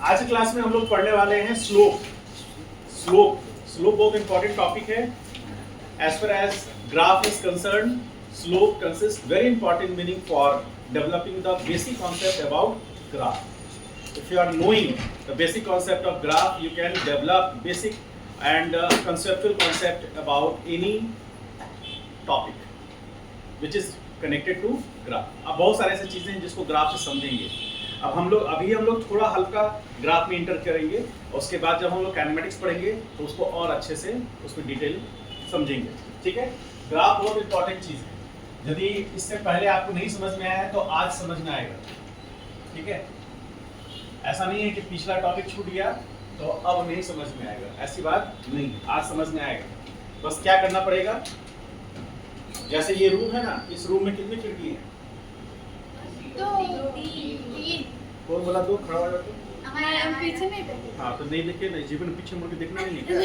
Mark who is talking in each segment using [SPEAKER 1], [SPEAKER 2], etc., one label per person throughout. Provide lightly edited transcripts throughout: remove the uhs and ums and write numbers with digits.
[SPEAKER 1] आज की क्लास में हम लोग पढ़ने वाले हैं स्लोप। स्लोप बहुत इंपॉर्टेंट टॉपिक है। As far as graph is concern, slope consist very important meaning for developing the basic concept about graph. If you are knowing the basic concept of graph, you can develop basic and conceptual concept about any topic which is connected to graph. अब बहुत सारे ऐसे चीजें हैं जिसको graph से समझेंगे। अब हम लोग थोड़ा हल्का ग्राफ में इंटर करेंगे और उसके बाद जब हम लोग काइनेमेटिक्स पढ़ेंगे तो उसको और अच्छे से उसमें डिटेल समझेंगे। ठीक है, ग्राफ बहुत इंपॉर्टेंट चीज है। यदि इससे पहले आपको नहीं समझ में आया है तो आज समझ में आएगा। ठीक है, ऐसा नहीं है कि पिछला टॉपिक छूट गया तो अब नहीं समझ में आएगा, ऐसी बात नहीं है, आज समझ में आएगा। बस क्या करना पड़ेगा, जैसे ये रूम है ना, इस रूम में कितनी खिड़की है? कौन बोला दो? खड़ा हो जाओ तो।
[SPEAKER 2] पीछे नहीं देखे।
[SPEAKER 1] हाँ तो नहीं देखे नहीं, जीवन पीछे मुड़ के देखना नहीं है क्या?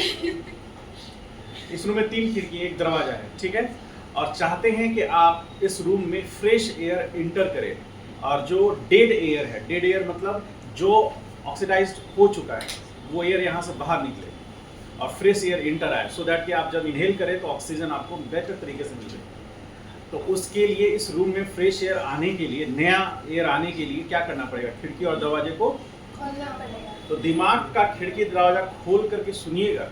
[SPEAKER 1] इस रूम में 3 खिड़की, एक दरवाजा है। ठीक है, और चाहते हैं कि आप इस रूम में फ्रेश एयर इंटर करें और जो डेड एयर है, डेड एयर मतलब जो ऑक्सीडाइज्ड हो चुका है, वो एयर यहाँ से बाहर निकले और फ्रेश एयर इंटर आए, सो दैट कि आप जब इनहेल करें तो ऑक्सीजन आपको बेटर तरीके से मिले। तो उसके लिए इस रूम में फ्रेश एयर आने के लिए, नया एयर आने के लिए क्या करना पड़ेगा? खिड़की और दरवाजे को
[SPEAKER 2] खोलना पड़ेगा।
[SPEAKER 1] तो दिमाग का खिड़की दरवाजा खोल करके सुनिएगा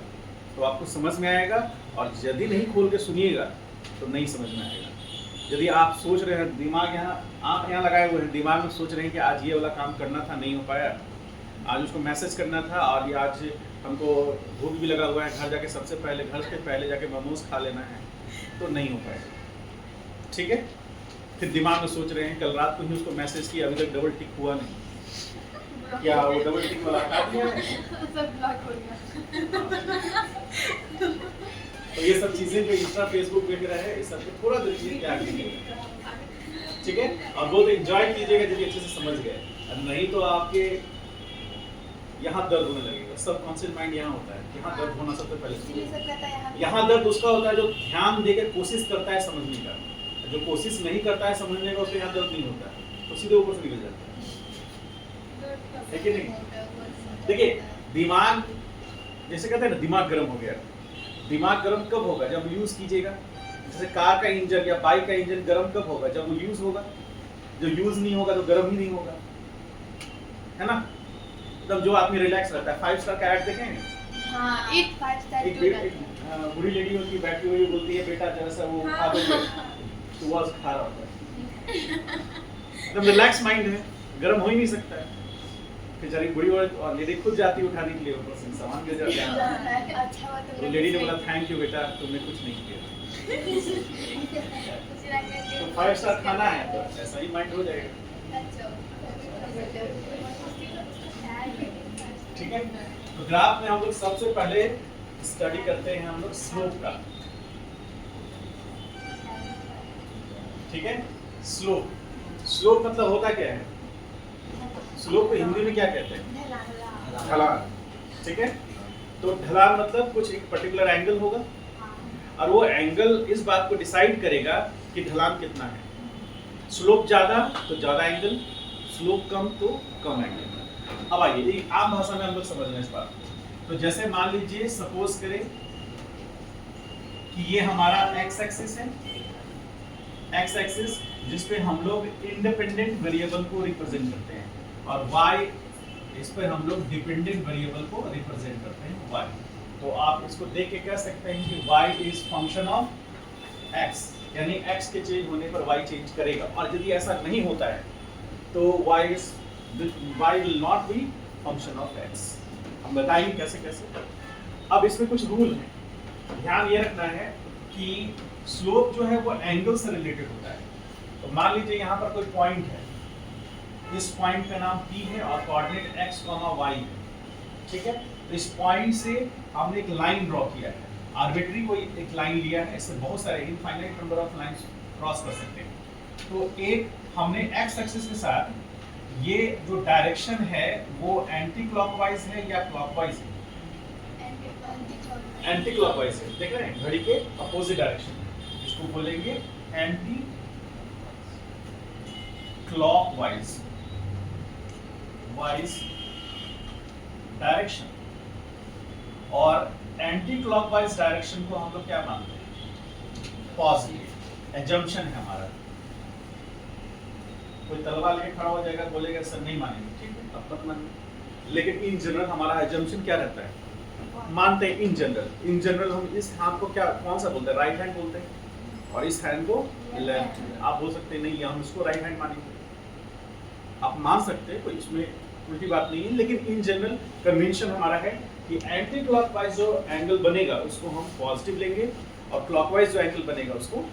[SPEAKER 1] तो आपको समझ में आएगा, और यदि नहीं खोल के सुनिएगा तो नहीं समझ में आएगा। यदि आप सोच रहे हैं, दिमाग यहाँ, आँख यहाँ लगाए हुए हैं, दिमाग में सोच रहे हैं कि आज ये वाला काम करना था, नहीं हो पाया, आज उसको मैसेज करना था, और ये आज हमको भूख भी लगा हुआ है, घर जाके सबसे पहले, घर के पहले जाके मोमोज खा लेना है, तो नहीं हो पाएगा। ठीक है, फिर दिमाग में सोच रहे हैं कल रात को ही उसको मैसेज किया, अभी तक डबल टिक हुआ नहीं, क्या वो डबल टिक वाला हटा दिया है?
[SPEAKER 2] सब ब्लॉक हो गया।
[SPEAKER 1] तो ये सब चीजें जो इंस्टा फेसबुक वगैरह है, इस सबको थोड़ा देखिए क्या कीजिए। ठीक है, और बहुत एंजॉय कीजिएगा यदि अच्छे से समझ गए, और नहीं तो आपके यहाँ दर्द होने लगेगा। सब कॉन्शियस माइंड यहाँ होता है, यहाँ दर्द होना सबसे पहले। यहाँ दर्द उसका होता है जो ध्यान देकर कोशिश करता है समझने का, जो कोशिश नहीं करता है समझने का, उसको यहाँ दर्द नहीं होता है, तो सीधे ऊपर से निकल जाता है कि नहीं? देखिए, दिमाग जैसे कहते हैं ना, दिमाग गर्म हो गया। दिमाग गर्म कब होगा? जब यूज कीजिएगा। जैसे कार का इंजन या बाइक का इंजन गर्म कब होगा? जब वो यूज होगा। जो यूज नहीं होगा तो गर्म ही नहीं होगा, है ना? तब जो आदमी रिलैक्स रहता है, 5 स्टार का ऐड देखेंगे।
[SPEAKER 2] हाँ, एक 5 स्टार
[SPEAKER 1] बुढ़ी लेडी होती बैठी हुई बोलती है, बेटा जैसा वो खा दो, तो वो खा रहा होता है। एकदम रिलैक्स माइंड है, गर्म हो ही नहीं सकता है। बेचारी बुढ़ी और लेडी खुद जाती है उठाने के लिए, ऊपर से सामान गिर जाता है।
[SPEAKER 2] अच्छा हुआ
[SPEAKER 1] तो लेडी ने बोला थैंक यू बेटा, तुमने कुछ नहीं किया। तो 5 स्टार खाना है तो ऐसा ही माइंड हो जाएगा। ठीक है, तो ग्राफ में हम लोग सबसे पहले स्टडी करते हैं हम लोग स्लोप का। ठीक है, स्लोप मतलब होता क्या है? स्लोप को हिंदी में क्या कहते हैं? ढलान। ठीक है, तो ढलान मतलब कुछ एक पर्टिकुलर एंगल होगा, और वो एंगल इस बात को डिसाइड करेगा कि ढलान कितना है। स्लोप ज्यादा तो ज्यादा एंगल, स्लोप कम तो कम एंगल। अब आइए आम भाषा में हम लोग समझ लें इस बात को। तो जैसे मान लीजिए, सपोज करें कि ये हमारा एक्स एक्सिस है, एक्स एक्सिस जिसपे हम लोग इंडिपेंडेंट वेरिएबल को रिप्रेजेंट करते हैं, और y इस पर हम लोग डिपेंडेंट वेरिएबल को रिप्रेजेंट करते हैं, y। तो आप इसको देख के कह सकते हैं कि y is function of x, यानी x के चेंज होने पर y चेंज करेगा, और यदि ऐसा नहीं होता है तो y will not be function of x। हम बताएंगे कैसे कैसे। अब इसमें कुछ रूल है, ध्यान ये रखना है कि स्लोप जो है वो एंगल से रिलेटेड होता है। तो मान लीजिए यहाँ पर कोई पॉइंट है, इस पॉइंट का नाम P है और कोऑर्डिनेट x, y है। ठीक है, तो इस पॉइंट से हमने एक लाइन ड्रॉ किया है, आर्बिट्री कोई एक लाइन लिया है, इससे बहुत सारे infinite number of lines cross कर सकते हैं। तो एक हमने x एक्सिस के साथ ये जो डायरेक्शन है वो एंटी क्लॉकवाइज है या क्लॉकवाइज है? एंटी क्लॉकवाइज है। देख रहे हैं, घड़ी के अपोजिट डायरेक्शन, इसको बोलेंगे एंटी क्लॉकवाइज। डायरेक्शन, और एंटी क्लॉकवाइज डायरेक्शन को हम लोग क्या मानते हैं? पॉजिटिव। एजम्पशन है हमारा। कोई तलवार लेके खड़ा हो जाएगा, बोलेगा सर नहीं मानेंगे, ठीक है तब तक मानेंगे, लेकिन इन जनरल हमारा एजम्पशन क्या रहता है? मानते हैं इन जनरल। इन जनरल हम इस हाथ को क्या कौन सा बोलते हैं? राइट हैंड बोलते हैं, और इस हैंड को लेफ्ट। आप बोल सकते हैं नहीं हम इसको राइट हैंड मानेंगे, आप मान सकते हैं, कोई इसमें उल्टी बात नहीं है, लेकिन इन जनरल कन्वेंशन हमारा है कि एंटी क्लॉकवाइज जो एंगल बनेगा उसको हम पॉजिटिव लेंगे, और क्लॉकवाइज जो एंगल बनेगा उसको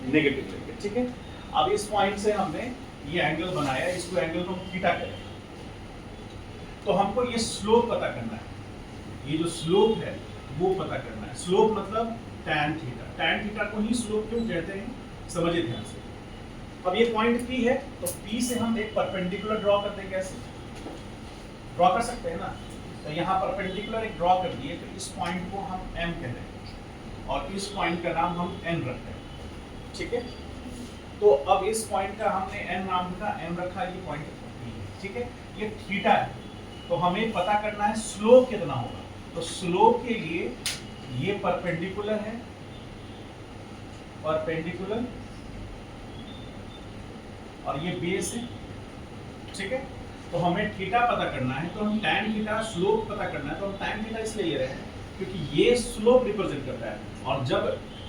[SPEAKER 1] नेगेटिव लेंगे, ठीक है। अब इस पॉइंट से हमने ये एंगल बनाया, इसको एंगल को थीटा करें, तो हमको ये स्लोप पता करना है। ये जो स्लोप है वो पता करना है। स्लोप मतलब tan थीटा। tan थीटा को ही स्लोप क्यों कहते हैं, समझिए ध्यान से। अब ये पॉइंट P है, तो P से हम एक परपेंडिकुलर ड्रॉ करते हैं। कैसे ड्रॉ कर सकते हैं ना? तो यहाँ परपेंडिकुलर एक ड्रॉ कर दिए, तो इस पॉइंट को हम M कहते हैं, और इस पॉइंट का नाम हम N रखते हैं, ठीक है। तो अब इस पॉइंट का हमने N नाम का M रखा, ये पॉइंट ठीक है, ये थीटा है। तो हमें पता करना है स्लोप कितना होगा। तो स्लोप के लिए ये परपेंडिकुलर है, परपेंडिकुलर, और ये बेस है, ठीक है। तो हमें थीटा पता करना है, तो हम tan थीटा स्लोप पता करना है, तो हम tan थीटा इसलिए ले रहे हैं क्योंकि ये स्लोप रिप्रेजेंट करता है, और जब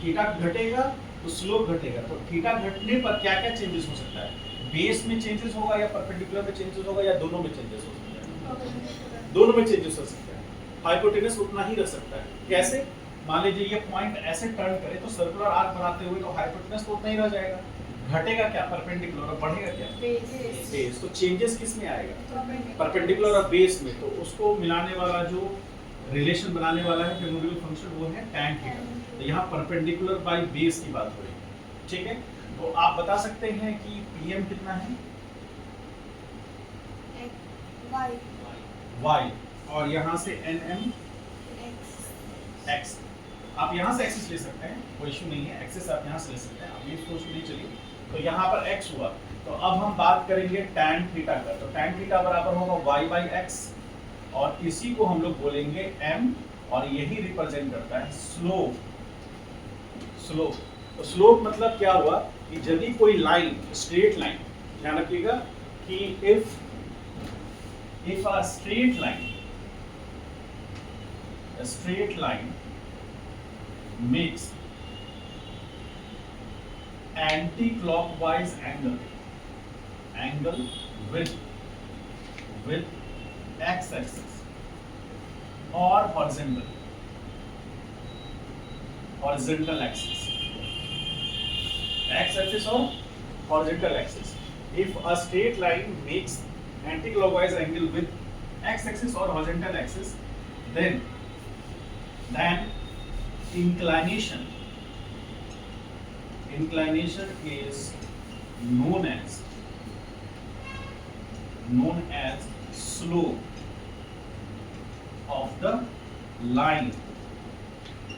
[SPEAKER 1] थीटा घटेगा तो स्लोप घटेगा। तो थीटा घटने पर क्या क्या चेंजेस हो सकता है? बेस में चेंजेस होगा, या परपेंडिकुलर में चेंजेस होगा, या दोनों में चेंजेस हो सकता है? दोनों में चेंजेस हो सकता है। हाइपोटेनस उतना ही रह सकता है। कैसे? मान लीजिए ये पॉइंट ऐसे टर्न करे तो सर्कुलर आर्क बनाते हुए, तो हाइपोटेनस तो उतना ही रह जाएगा। घटेगा क्या? परपेंडिकुलर। और बढ़ेगा क्या? बेस। तो चेंजेस किस में आएगा? परपेंडिकुलर और बेस में। तो उसको मिलाने वाला जो रिलेशन बनाने वाला है फेमोरियल फंक्शन, वो है tan थीटा। तो यहाँ परपेंडिकुलर बाय बेस की बात हो रही है, ठीक है। तो आप बता सकते हैं कि PM कितना है? y, और यहाँ से NM x। आप यहाँ से एक्सिस ले सकते हैं, कोई इशू नहीं है, एक्सिस आप यहाँ से ले सकते हैं, आप ये सोच नहीं चलिए। तो यहाँ पर x हुआ, तो अब हम बात करेंगे tan थीटा का। तो tan थीटा बराबर होगा y by x, और इसी को हम लोग बोलेंगे m, और यही रिप्रेजेंट करता है स्लोप। स्लोप, तो स्लोप मतलब क्या हुआ कि यदि कोई लाइन, स्ट्रेट लाइन, ध्यान रखिएगा कि if a straight line makes anti-clockwise angle with x-axis or horizontal axis, x-axis or horizontal axis. If a straight line makes anti-clockwise angle with x-axis or horizontal axis, then inclination is known as slope of the line,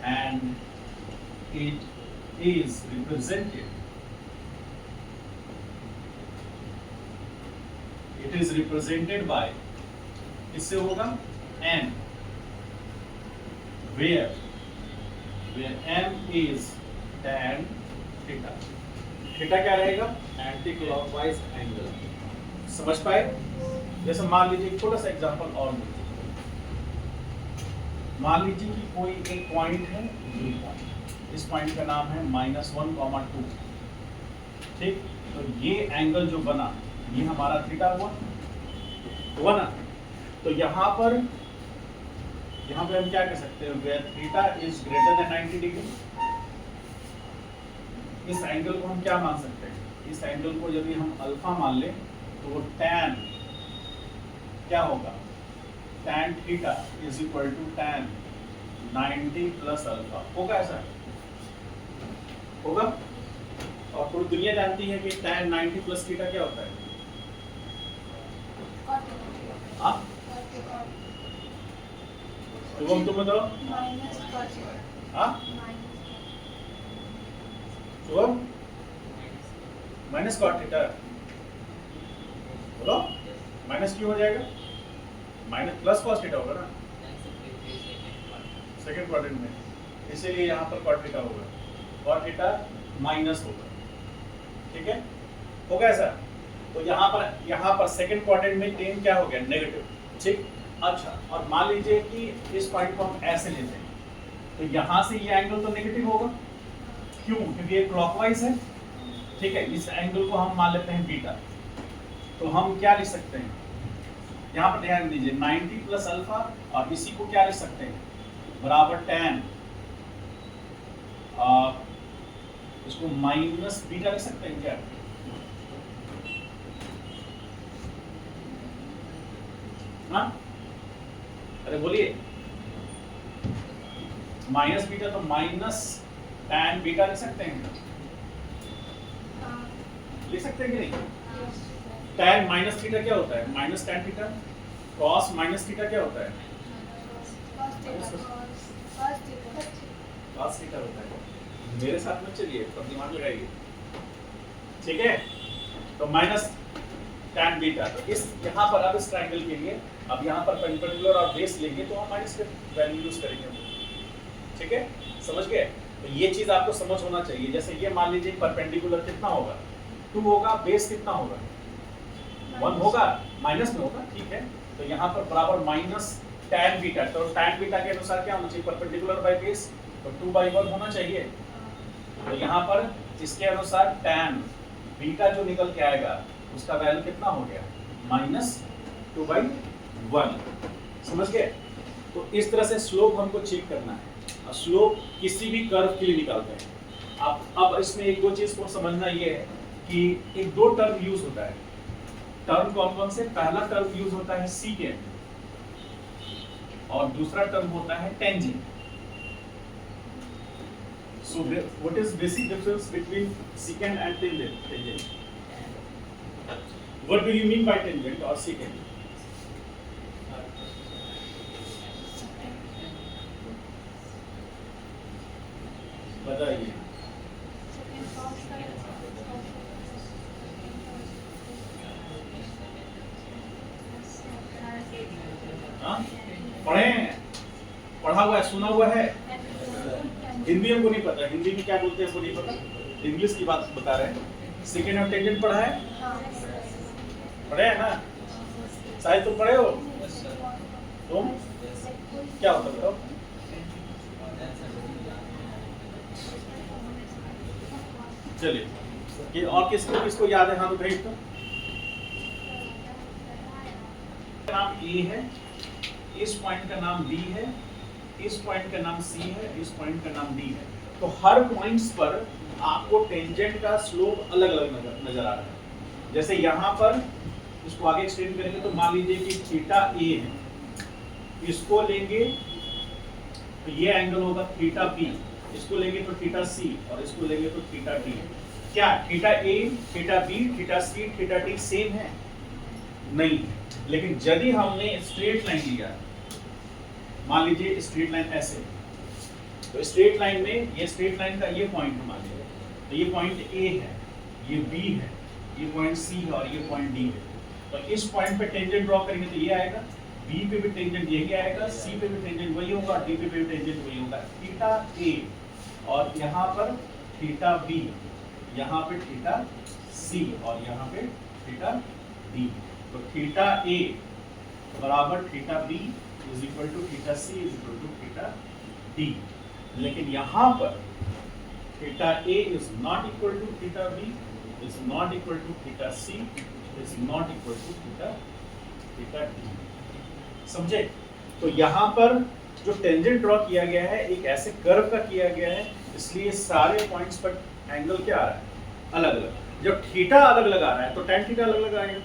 [SPEAKER 1] and it is represented by, इससे होगा n, where m is tan theta. Theta क्या रहेगा? Anti clockwise angle. समझ पाए? जैसे मान लीजिए एक छोटा सा एग्जांपल और लीजिए। मान लीजिए कि कोई एक पॉइंट है, इस पॉइंट का नाम है -1, 2, ठीक। तो ये एंगल जो बना, ये हमारा थीटा हुआ ना। तो यहाँ पर हम क्या कह सकते हैं? Where theta is greater than 90 degree, इस एंगल को हम क्या मान सकते हैं? इस एंगल को यदि हम अल्फा मान लें, तो वो tan क्या होगा? tan theta is equal to tan 90 plus alpha. होगा ऐसा? होगा? और पूरी दुनिया जानती है कि tan 90 प्लस थीटा क्या होता है? हाँ? तुम बताओ। हाँ? शुभम? Minus cot theta. बोलो, माइनस क्यों हो जाएगा? माइनस प्लस कॉस थीटा होगा ना सेकंड क्वाड्रेंट में, इसीलिए यहाँ पर कॉट थीटा होगा, कॉट थीटा माइनस होगा, ठीक है, होगा ऐसा। तो यहाँ पर सेकंड क्वाड्रेंट में टेन क्या हो गया, नेगेटिव, ठीक। अच्छा, और मान लीजिए कि इस पॉइंट को हम ऐसे लेते हैं, तो यहाँ से ये एंगल तो नेगेटिव होगा, क्यों, क्योंकि ये क्लॉकवाइज है, ठीक है। इस एंगल को हम मान लेते हैं बीटा, तो हम क्या लिख सकते हैं, यहाँ पर ध्यान दीजिए 90 प्लस अल्फा, और इसी को क्या लिख सकते हैं, बराबर tan, इसको माइनस बीटा लिख सकते हैं क्या, हाँ, अरे बोलिए, माइनस बीटा तो माइनस tan बीटा लिख सकते हैं, लिख सकते हैं कि नहीं। tan माइनस थीटा क्या होता है, minus tan theta, cos minus theta क्या होता है, cos थीटा होता है। मेरे साथ में चलिए, पर दिमाग लगाइए, ठीक है। तो माइनस tan बीटा, तो इस यहाँ पर अब इस ट्रायंगल के लिए अब यहाँ पर परपेंडिकुलर और बेस लेंगे तो हम माइनस के वैल्यू यूज करेंगे, ठीक है, समझ गए। तो ये चीज आपको समझ होना चाहिए। जैसे ये मान लीजिए परपेंडिकुलर कितना होगा, 2 होगा, बेस कितना होगा, 1 होगा, माइनस में होगा, ठीक है। तो यहाँ पर बराबर माइनस tan बीटा, तो tan बीटा के अनुसार क्या होना चाहिए, परपेंडिकुलर बाय बेस, तो 2/1 होना चाहिए। तो यहाँ पर इसके अनुसार tan बीटा जो निकल के आएगा उसका वैल्यू कितना हो गया, -2/1, समझ गए। तो इस तरह से स्लोप हमको चेक करना है, और स्लोप किसी भी कर्व के लिए निकालते हैं। अब इसमें एक दो चीज को समझना ये है कि एक दो टर्म यूज होता है, टर्म कौन कौन से, पहला टर्म यूज होता है सीकेंट, और दूसरा टर्म होता है tangent. So what is basic difference between secant and tangent? What do you mean by tangent or secant? बताइए। हाँ, पढ़ा हुआ है, सुना हुआ है। हिंदी हमको नहीं पता, हिंदी में क्या बोलते हैं हमको नहीं पता, इंग्लिश की बात बता रहे हैं। सेकेंड और टेंजेंट पढ़ा है, पढ़े हैं ना, शायद तुम पढ़े हो, तुम क्या होता है बताओ। चलिए, ये और किसको किसको याद है, हाँ तो भेज दो। नाम ए है, इस पॉइंट का नाम बी है, इस पॉइंट का नाम सी है, इस पॉइंट का नाम डी है। तो हर पॉइंट्स पर आपको टेंजेंट का स्लोप अलग अलग नजर आ रहा है। जैसे यहाँ पर इसको आगे एक्सटेंड करेंगे तो मान लीजिए कि थीटा ए है, इसको लेंगे तो ये एंगल होगा थीटा बी, इसको लेंगे तो थीटा सी, और इसको लेंगे तो थीटा डी। क्या थीटा ए, थीटा बी, थीटा सी, थीटा डी सेम है? नहीं। लेकिन यदि हमने स्ट्रेट लाइन लिया, मान लीजिए स्ट्रेट लाइन ऐसे, तो स्ट्रेट लाइन में ये स्ट्रेट लाइन का ये पॉइंट मान लीजिए, तो ये पॉइंट ए है, ये बी है, ये पॉइंट सी है, और ये पॉइंट डी है। तो इस पॉइंट पे टेंजेंट ड्रॉ करेंगे तो ये आएगा, बी पे भी टेंजेंट यही आएगा, सी पे भी टेंजेंट वही होगा, डी पे भी टेंजेंट वही होगा। थीटा ए, और यहाँ पर थीटा बी, यहाँ पे थीटा सी, और यहाँ पे थीटा डी। तो थीटा ए बराबर theta B is equal to theta C is equal to theta D. लेकिन यहाँ पर theta A is not equal to theta B, is not equal to theta C, is not equal to theta D. समझे? तो यहाँ पर जो tangent draw किया गया है एक ऐसे कर्व का किया गया है, इसलिए सारे पॉइंट्स पर एंगल क्या आ रहा है, अलग अलग। जब थीटा अलग अलग आ रहा है तो tan थीटा अलग अलग आएगा,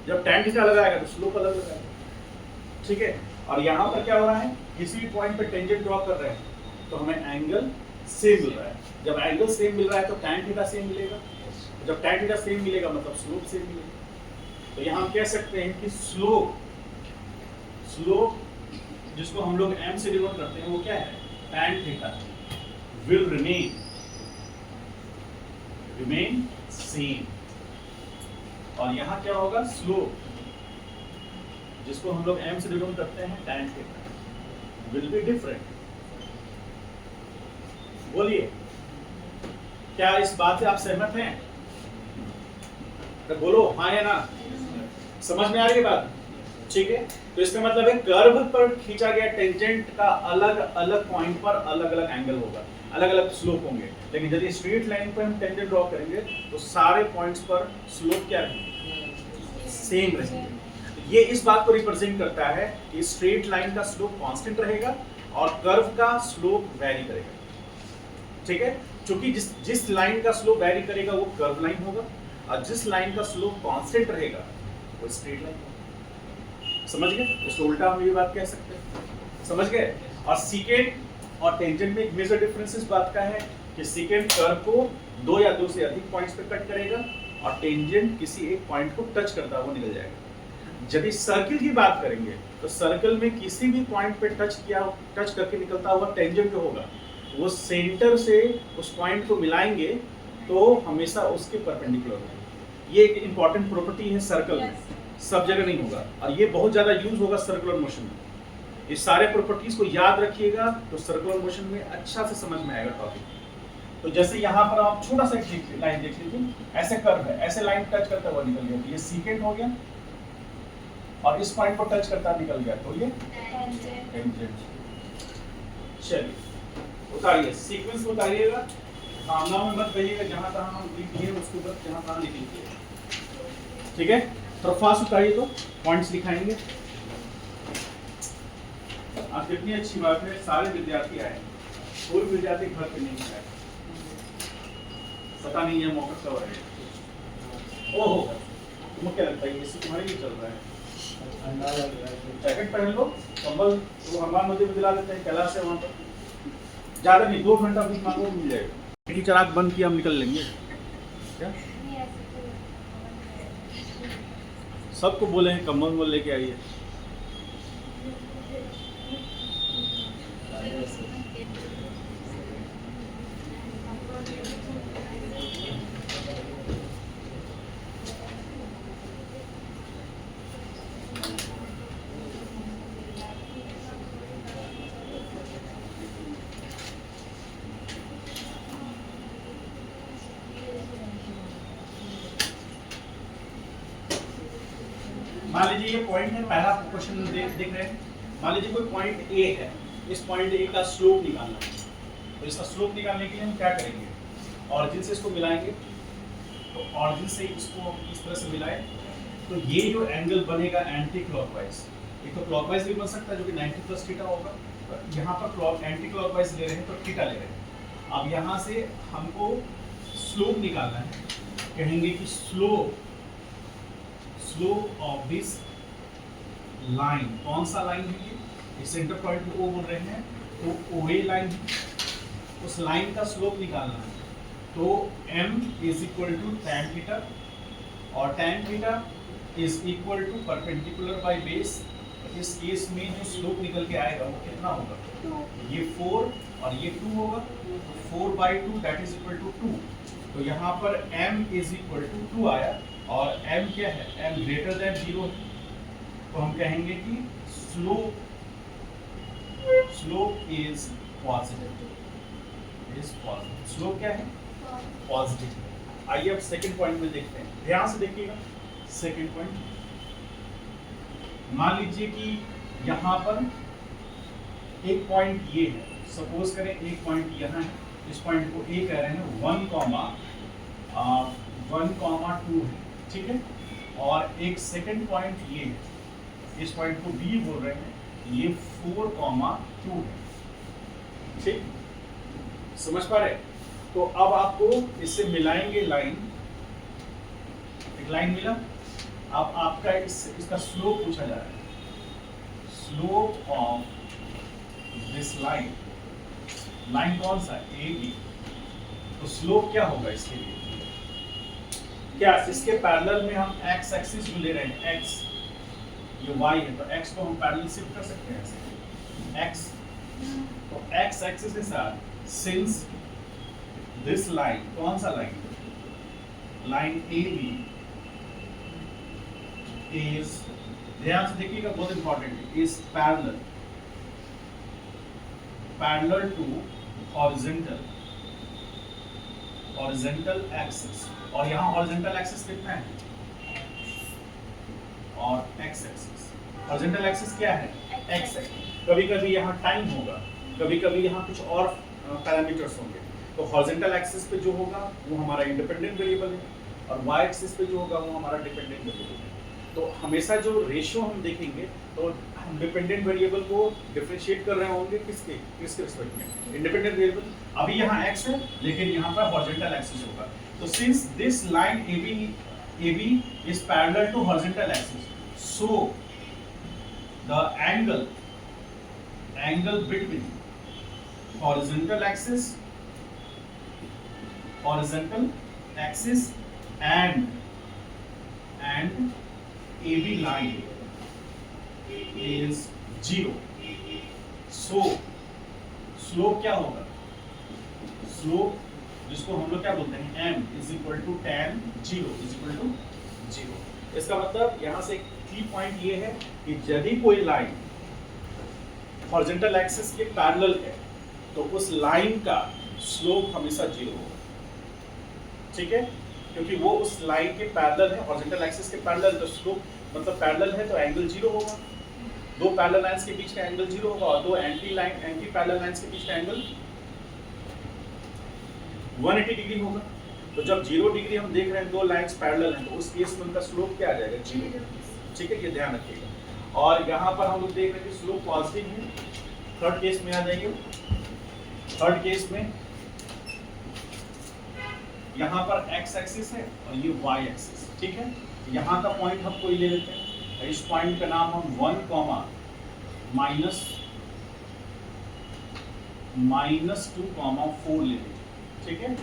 [SPEAKER 1] जब tan थीटा अलग आएगा तो स्लोप अलग अलग आएगा, ठीक है। और यहाँ पर क्या हो रहा है, किसी भी पॉइंट पर टेंजेंट ड्रॉ कर रहे हैं तो हमें एंगल सेम मिल रहा है। जब एंगल सेम मिल रहा है तो tan थीटा सेम मिलेगा, जब tan थीटा सेम मिलेगा मतलब स्लोप सेम मिलेगा। तो यहाँ हम कह सकते हैं कि स्लोप जिसको हम लोग m से डिनोट करते हैं वो क्या है, tan theta will remain same. और यहाँ क्या होगा, स्लोप जिसको हम लोग m से डिनोट करते हैं tan theta will be different. बोलिए क्या इस बात से आप सहमत हैं? तो बोलो हाँ या ना। समझ में आ रही है बात? ठीक है, तो इसका मतलब है कर्व पर खींचा गया टेंजेंट का अलग अलग पॉइंट पर अलग अलग एंगल होगा, अलग अलग स्लोप होंगे, लेकिन यदि स्ट्रेट लाइन पर हम टेंजेंट ड्रॉ करेंगे तो सारे पॉइंट्स पर स्लोप क्या रहेंगे? सेम रहेंगे। ये इस बात को रिप्रेजेंट करता है कि स्ट्रेट लाइन का स्लोप कांस्टेंट रहेगा और कर्व का स्लोप वेरी करेगा। ठीक है, क्योंकि जिस लाइन का स्लोप वेरी करेगा वो कर्व लाइन होगा और जिस लाइन का स्लोप कांस्टेंट रहेगा वो स्ट्रेट लाइन होगा। समझ गए? इसको उल्टा हम ये बात कह सकते हैं। समझ गए? और सीकेंट और टेंजेंट में एक मेजर डिफरेंस इस बात का है कि सीकेंट कर्व को दो या दो से अधिक पॉइंट्स पे कट करेगा और टेंजेंट किसी एक पॉइंट को टच करता हुआ निकल जाएगा। यदि सर्किल की बात करेंगे तो सर्कल में किसी भी पॉइंट पे टच करके निकलता हुआ टेंजेंट जो होगा वो सेंटर से उस पॉइंट को मिलाएंगे तो हमेशा उसके परपेंडिकुलर होगा। ये एक इंपॉर्टेंट प्रॉपर्टी है सर्कल में, सब जगह नहीं होगा और ये बहुत ज्यादा यूज होगा सर्कुलर मोशन में। इस सारे प्रॉपर्टीज को याद रखिएगा तो सर्कुलर मोशन में अच्छा से समझ में आएगा टॉपिक। तो जैसे यहाँ पर आप छोटा सा लाइन देख लीजिए, ऐसे कर्व है, ऐसे लाइन टच करता हुआ निकल गया तो ये सीकेंट हो गया और इस पॉइंट को टच करता निकल गया तो ये टेंजेंट। चलिए उतारिए, सीक्वेंस को उतारिएगा, भावना में मत रहिएगा, जहां तहां हम लिख लिए उसको बस जहां तहां लिख लीजिए। ठीक है, तो फास्ट उतारिए तो पॉइंट्स लिखाएंगे। आज कितनी अच्छी बात है, सारे विद्यार्थी आए, कोई विद्यार्थी घर पे नहीं आए, पता नहीं है मौका कब आएगा। ओहो, तुमको क्या लगता है ये तुम्हारे लिए चल रहा है? जैकेट पहन लो, कंबल तो हनुमान मंदिर में दिला देते हैं, कैलाश है वहां पर, ज्यादा नहीं 2 घंटा भी मांगो मिल जाएगा। टीचर आंख बंद किया हम निकल लेंगे क्या? सबको बोले हैं कंबल बोल लेके आइए। मान लीजिए ये पॉइंट है, पहला क्वेश्चन देख रहे हैं। मान लीजिए कोई पॉइंट ए है, इस पॉइंट ए का स्लोप निकालना है, तो इसका स्लोप निकालने के लिए हम क्या करेंगे? ऑरिजिन से इसको मिलाएंगे, तो ऑरिजिन से इसको इस तरह से मिलाएं तो ये जो एंगल बनेगा एंटी क्लॉकवाइज, एक तो क्लॉकवाइज भी बन सकता है जो कि 90 प्लस थीटा होगा, तो यहाँ पर एंटी क्लॉकवाइज ले रहे हैं तो थीटा ले रहे हैं। अब यहाँ से हमको स्लोप निकालना है, कहेंगे कि स्लोप ऑफ दिस लाइन, कौन सा लाइन है ये सेंटर पॉइंट को ओ बोल रहे हैं, तो ओ ए लाइन, उस लाइन का स्लोप निकालना है। तो m is equal to tan theta और tan theta is equal to perpendicular by base. इस केस में जो स्लोप निकल के आएगा वो कितना होगा? ये 4 और ये 2 होगा, तो 4/2 दैट इज इक्वल टू 2। तो यहाँ पर m इज इक्वल टू 2 आया और m क्या है? m ग्रेटर देन 0 है, तो हम कहेंगे कि स्लोप इज पॉजिटिव, स्लोप क्या है? पॉजिटिव। आइए अब सेकंड पॉइंट में देखते हैं, ध्यान से देखिएगा। सेकंड पॉइंट, मान लीजिए कि यहाँ पर एक पॉइंट ये है, सपोज करें एक पॉइंट यहाँ है, इस पॉइंट को ए कह रहे हैं 1,2 है, ठीक है, और एक सेकंड पॉइंट ये है, इस पॉइंट को बी बोल रहे हैं, ये 4,2 है, ठीक, समझ पा रहे? तो अब आपको इससे मिलाएंगे लाइन, एक लाइन मिला, अब आपका इसका स्लोप पूछा जा रहा है, slope of this line, line कौन सा? ए बी, तो स्लोप क्या होगा इसके लिए? क्या इसके पैरेलल में हम एक्स एक्सिस जो ले रहे हैं, एक्स ये वाई है, तो एक्स को हम पैरेलल शिफ्ट कर सकते हैं ऐसे, एक्स, तो एक्स एक्सिस के साथ सिंस दिस लाइन, कौन सा line? Line A B is ध्यान से देखिएगा, बहुत important, is parallel to horizontal axis. और यहाँ हॉरिजॉन्टल एक्सिस कितना है और एक्स एक्सिस। हॉरिजॉन्टल एक्सिस क्या है, एक्स है। कभी कभी यहाँ टाइम होगा, कभी कभी यहाँ कुछ और पैरामीटर्स होंगे। तो हॉरिजॉन्टल एक्सिस पे जो होगा वो हमारा इंडिपेंडेंट वेरिएबल है, और वाई एक्सिस पे जो होगा वो हमारा डिपेंडेंट वेरिएबल है। तो हमेशा जो रेशियो हम देखेंगे तो हम डिपेंडेंट वेरिएबल को डिफरेंशिएट कर रहे होंगे किसके रिस्पेक्ट में, इंडिपेंडेंट वेरिएबल। अभी यहाँ x है लेकिन यहाँ पर हॉरिजॉन्टल एक्सिस होगा। तो since this line AB is parallel to horizontal axis, so the angle between horizontal axis and AB line is 0. So slope क्या होगा, slope जिसको हम लोग क्या बोलते हैं m is equal to tan 0 is equal to 0। इसका मतलब यहाँ से एक की पॉइंट ये है कि यदि कोई लाइन हॉरिजॉन्टल एक्सिस के पैरेलल है तो उस लाइन का स्लोप हमेशा 0 होगा, ठीक है, क्योंकि वो उस लाइन के पैरेलल है, हॉरिजॉन्टल एक्सिस के पैरेलल, तो स्लोप मतलब पैरेलल है तो एंगल 0 होगा। दो पैरेलल लाइंस के बीच का एंगल 0 होगा, और दो एंटी पैरेलल लाइंस के बीच का एंगल 180 डिग्री होगा। तो जब 0 डिग्री हम देख रहे हैं, दो लाइंस पैरेलल हैं, तो उस केस में उनका स्लोप क्या आ जाएगा, 0, ठीक है, ये ध्यान रखिएगा। और यहाँ पर हम लोग देख रहे हैं कि स्लोप पॉजिटिव है। थर्ड केस में आ जाइए, थर्ड केस में यहाँ पर x एक्सिस है और ये y एक्सिस, ठीक है। यहाँ का पॉइंट हम कोई ले लेते हैं, इस पॉइंट का नाम हम 1, -2, 4 ले लेते हैं, ठीक है।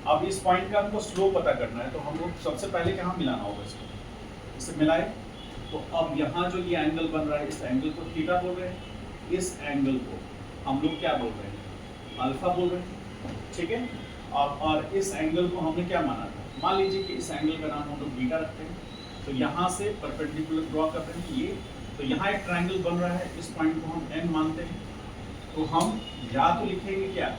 [SPEAKER 1] अब इस पॉइंट का हमको स्लोप पता करना है, तो हम लोग सबसे पहले कहाँ मिलाना होगा इसको, इसे मिलाए। तो अब यहाँ जो ये एंगल बन रहा है, इस एंगल को थीटा बोल रहे हैं, इस एंगल को हम लोग क्या बोल रहे हैं, अल्फा बोल रहे हैं, ठीक है। और इस एंगल को हमने क्या माना था, मान लीजिए कि इस एंगल का नाम हम लोग बीटा रखते हैं। तो यहाँ से परपेंडिकुलर ड्रॉ कर रहे हैं ये, तो यहाँ एक ट्रायंगल बन रहा है, इस पॉइंट को हम m मानते हैं। तो हम या तो लिखेंगे क्या,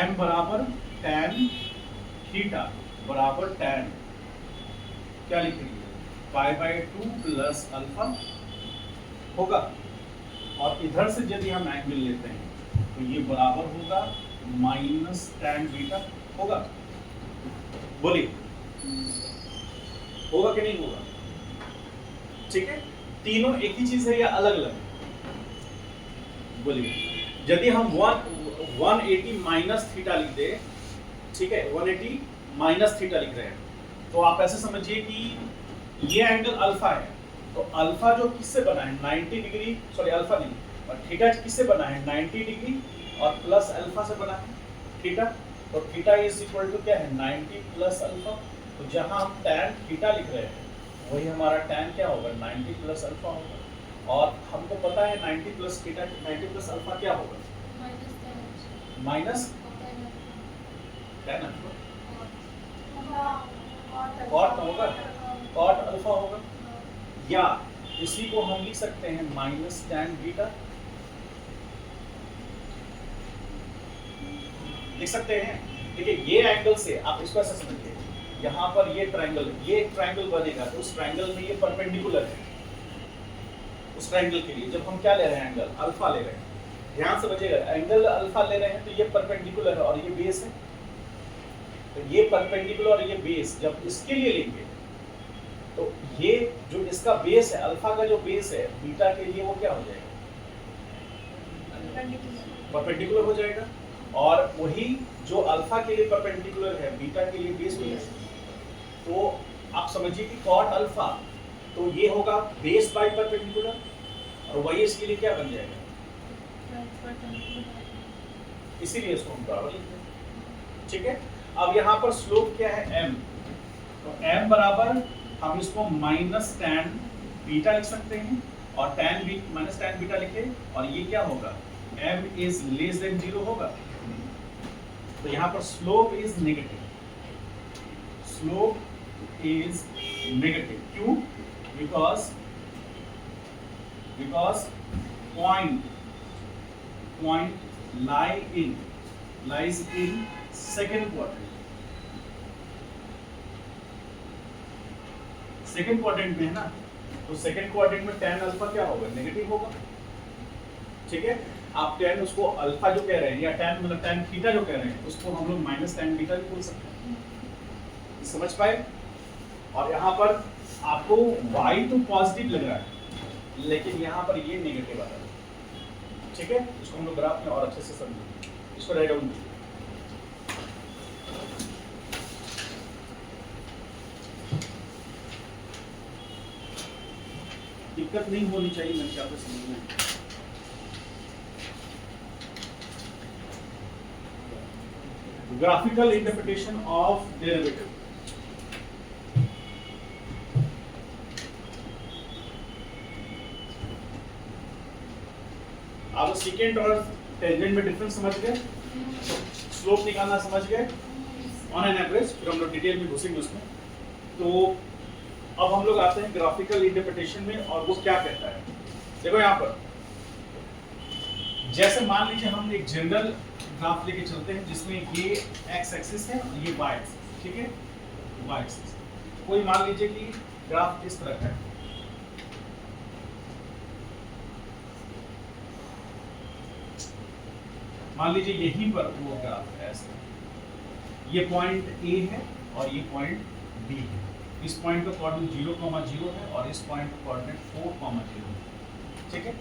[SPEAKER 1] m बराबर tan थीटा बराबर tan क्या लिखेंगे, π/2 प्लस अल्फा होगा। और इधर से यदि हम एंगल लेते हैं तो ये बराबर होगा माइनस tan बीटा होगा। बोलिए होगा कि नहीं होगा, ठीक है। तीनों एक ही चीज है या अलग अलग, बोलिए। यदि हम 180 माइनस थीटा लिख दे, ठीक है, 180 माइनस थीटा लिख रहे हैं, तो आप ऐसे समझिए कि ये एंगल अल्फा है, तो अल्फा जो किससे बना है, 90 डिग्री, सॉरी अल्फा नहीं, और थीटा किससे बना है, 90 डिग्री और प्लस अल्फा से बना है थीटा। तो थीटा इज इक्वल टू क्या है, 90 प्लस अल्फा। तो जहां हम tan थीटा लिख रहे हैं वही हमारा tan क्या होगा, 90 प्लस अल्फा होगा। और हमको पता है 90 प्लस थीटा, 90 प्लस अल्फा क्या होगा, माइनस tan अल्फा, कॉट होगा, कॉट अल्फा होगा। या इसी को हम लिख सकते हैं माइनस tan बीटा, लिख सकते हैं। देखिए ये एंगल से आप इसको ऐसा समझिए, यहाँ पर ये ट्रायंगल, ये एक ट्रायंगल बनेगा, तो उस ट्रायंगल में ये परपेंडिकुलर है उस ट्रायंगल के लिए। जब हम क्या ले रहे हैं, एंगल अल्फा ले रहे हैं, ध्यान से बचिएगा, एंगल अल्फा ले रहे हैं तो ये परपेंडिकुलर है और ये बेस है। तो ये परपेंडिकुलर और ये बेस जब इसके लिए लेंगे तो ये जो इसका बेस है, अल्फा का जो बेस है बीटा के लिए, वो क्या हो जाएगा, परपेंडिकुलर हो जाएगा। और वही जो अल्फा के लिए परपेंडिकुलर है बीटा के लिए बेस हो जाएगा। तो आप समझिए कि कॉट अल्फा, तो ये होगा बेस बाय परपेंडिकुलर, और वही इसके लिए क्या बन जाएगा, इसीलिए इसको हम बराबर लिखते हैं, ठीक है। अब यहाँ पर स्लोप क्या है, m, तो m बराबर हम इसको माइनस tan बीटा लिख सकते हैं, और माइनस tan बीटा लिखे, और ये क्या होगा, m इज लेस देन 0 होगा। तो यहाँ पर slope is negative, slope is negative. क्यों, because point lies in second quadrant. Second quadrant में है ना, तो सेकेंड क्वाड्रेंट में tan अल्फा क्या होगा, नेगेटिव होगा। ठीक है, आप tan उसको अल्फा जो कह रहे हैं या tan मतलब tan थीटा जो कह रहे हैं उसको हम लोग माइनस tan बीटा भी बोल सकते हैं। समझ पाए? और यहाँ पर आपको y तो पॉजिटिव लग रहा है लेकिन यहाँ पर ये नेगेटिव आ रहा है। ठीक है, इसको हम लोग ग्राफ में और अच्छे से समझेंगे। इसको राइट डाउन कीजिए। दिक्कत नहीं होनी चाहिए, मैं क्या आपको समझना है। Graphical interpretation of derivative. आप सेकेंड और टेंजेंट में डिफरेंस समझ गए, स्लोप निकालना समझ गए ऑन एन एवरेज, फिर हम लोग डिटेल में घुसेंगे उसमें। तो अब हम लोग आते हैं ग्राफिकल इंटरप्रिटेशन में, और वो क्या कहता है। देखो यहाँ पर जैसे मान लीजिए हम एक जनरल ग्राफ लेके चलते हैं जिसमें ये एक्स एक्सिस है और ये वाई एक्सिस। ठीक है, वाई एक्सिस कोई मान लीजिए कि ग्राफ इस तरह का है। मान लीजिए यहीं पर वो ग्राफ है ऐसा, ये पॉइंट ए है और ये पॉइंट बी है। इस पॉइंट का कोऑर्डिनेट 0,0 है और इस पॉइंट का कोऑर्डिनेट 4,0 है। ठीक है,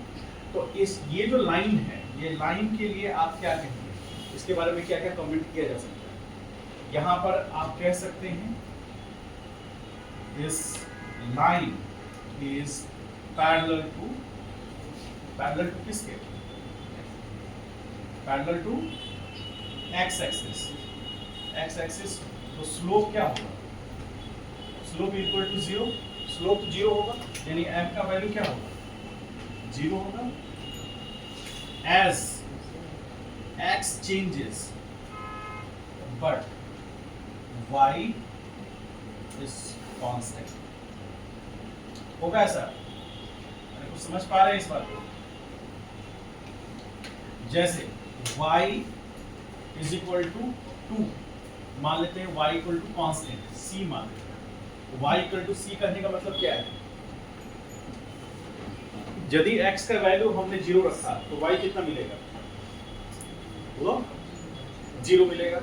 [SPEAKER 1] तो इस ये जो लाइन है, ये लाइन के लिए आप क्या कहेंगे, इसके बारे में क्या क्या कमेंट किया जा सकता है। यहाँ पर आप कह सकते हैं this line is parallel to किसके, पैरेलल टू एक्स एक्सिस। तो स्लोप क्या होगा, स्लोप इक्वल टू 0, स्लोप 0 होगा, यानी f का वैल्यू क्या होगा, 0 होगा। as x changes but y is constant होगा ऐसा। अरे कुछ समझ पा रहे हैं इस बात को? जैसे y इज इक्वल टू 2 मान लेते हैं, y equal to constant c मान लेते हैं। y इक्वल टू c करने का मतलब क्या है, यदि x का वैल्यू हमने 0 रखा तो y कितना मिलेगा, वो 0 मिलेगा।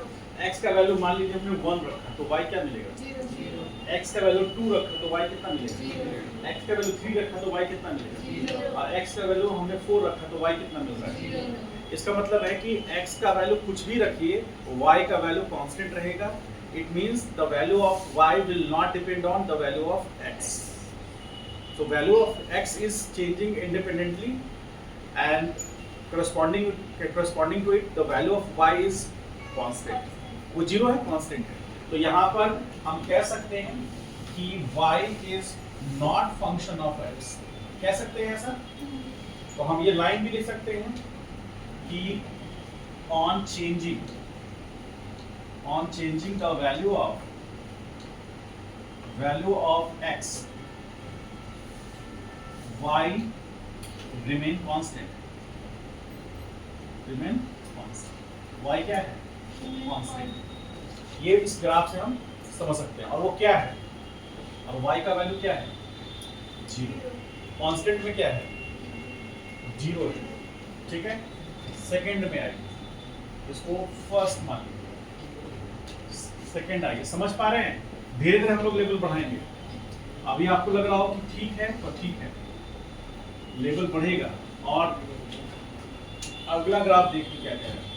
[SPEAKER 1] x का वैल्यू मान लीजिए हमने 1 रखा तो y क्या मिलेगा, 0। x का वैल्यू 2 रखा तो y कितना मिलेगा, 0। x का वैल्यू 3 रखा तो y कितना मिलेगा, 0। और x का वैल्यू हमने 4 रखा तो y कितना मिल रहा है, 0। इसका मतलब है कि x का वैल्यू कुछ भी रखिए, y का वैल्यू कांस्टेंट रहेगा। It means the value of y will not depend on the value of x. So value of x is changing independently, and corresponding to it the value of y is constant. वो 0 है, constant है। तो यहाँ पर हम कह सकते हैं कि y is not function of x। कह सकते हैं ऐसा? तो हम ये लाइन भी लिख सकते हैं कि on changing the value of x, y remain constant। y क्या है, constant। ये इस ग्राफ से हम समझ सकते हैं। और वो क्या है, और y का वैल्यू क्या है, 0। कांस्टेंट में क्या है, 0 है। ठीक है, सेकंड में आएगी, इसको फर्स्ट मान लीजिए, सेकंड आइए। समझ पा रहे हैं? धीरे धीरे हम लोग लेवल बढ़ाएंगे। अभी आपको लग रहा हो कि ठीक है तो ठीक है, लेवल बढ़ेगा। और अगला ग्राफ देखिए क्या कह रहा है।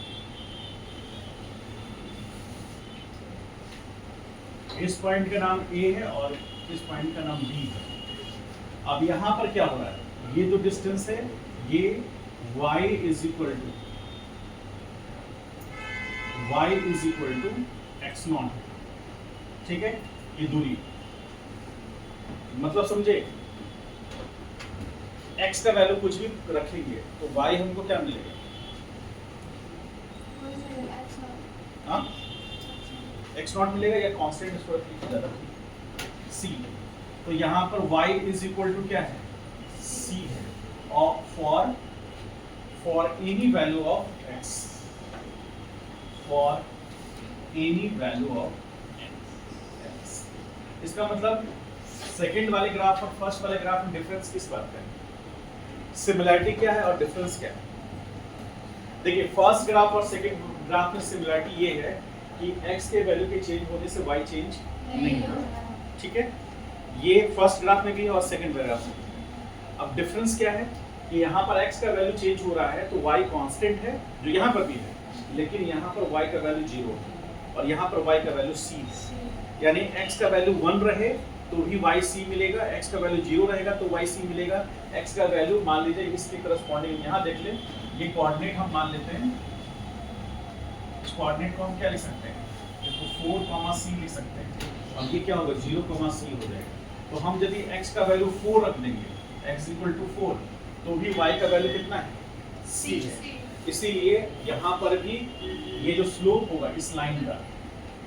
[SPEAKER 1] इस पॉइंट का नाम A है और इस पॉइंट का नाम B है। अब यहाँ पर क्या हो रहा है, ये जो डिस्टेंस है ये y is equal to x0। ठीक है, ये दूरी मतलब समझे, x का वैल्यू कुछ भी रखेंगे तो y हमको क्या मिलेगा, x0 मिलेगा या कांस्टेंट, इसको ज़्यादा c। तो यहाँ पर y इज इक्वल टू क्या है, c है, और for any value of x, for any value of x। इसका मतलब सेकंड वाले ग्राफ और फर्स्ट वाले ग्राफ में डिफरेंस किस बात का है, सिमिलरिटी क्या है और डिफरेंस क्या है। देखिए फर्स्ट ग्राफ और सेकंड ग्राफ में सिमिलरिटी ये है कि x के वैल्यू के चेंज होने से y चेंज नहीं होगा, ठीक है, ये फर्स्ट ग्राफ में भी है और सेकंड ग्राफ में भी। अब डिफरेंस क्या है कि यहाँ पर x का वैल्यू चेंज हो रहा है तो y कांस्टेंट है, जो यहाँ पर भी है, लेकिन यहाँ पर y का वैल्यू 0 है और यहाँ पर y का वैल्यू c है। यानी x का वैल्यू 1 रहे तो भी y c मिलेगा, x का वैल्यू 0 रहेगा तो y c मिलेगा। x का वैल्यू मान लीजिए इसके करस्पॉन्डिंग यहाँ देख लें, ये कोऑर्डिनेट हम मान लेते हैं, इस कोऑर्डिनेट को हम क्या लिख सकते हैं, इसको 4, c लिख सकते हैं और ये क्या होगा 0, c हो जाएगा। तो हम यदि x का वैल्यू 4 रख देंगे, x इक्वल टू 4, तो भी y का वैल्यू कितना है, c है। इसीलिए यहाँ पर भी ये जो स्लोप होगा इस लाइन का,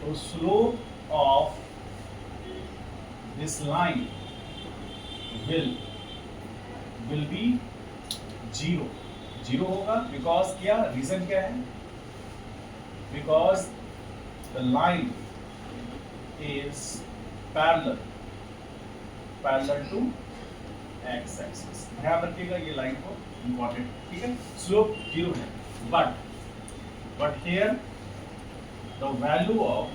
[SPEAKER 1] तो slope of this line will be 0 होगा। बिकॉज क्या रीजन क्या है, because the line is parallel to x axis. ध्यान रखिएगा ये लाइन को, इंपॉर्टेंट, ठीक है। स्लोप 0 है, but here the value of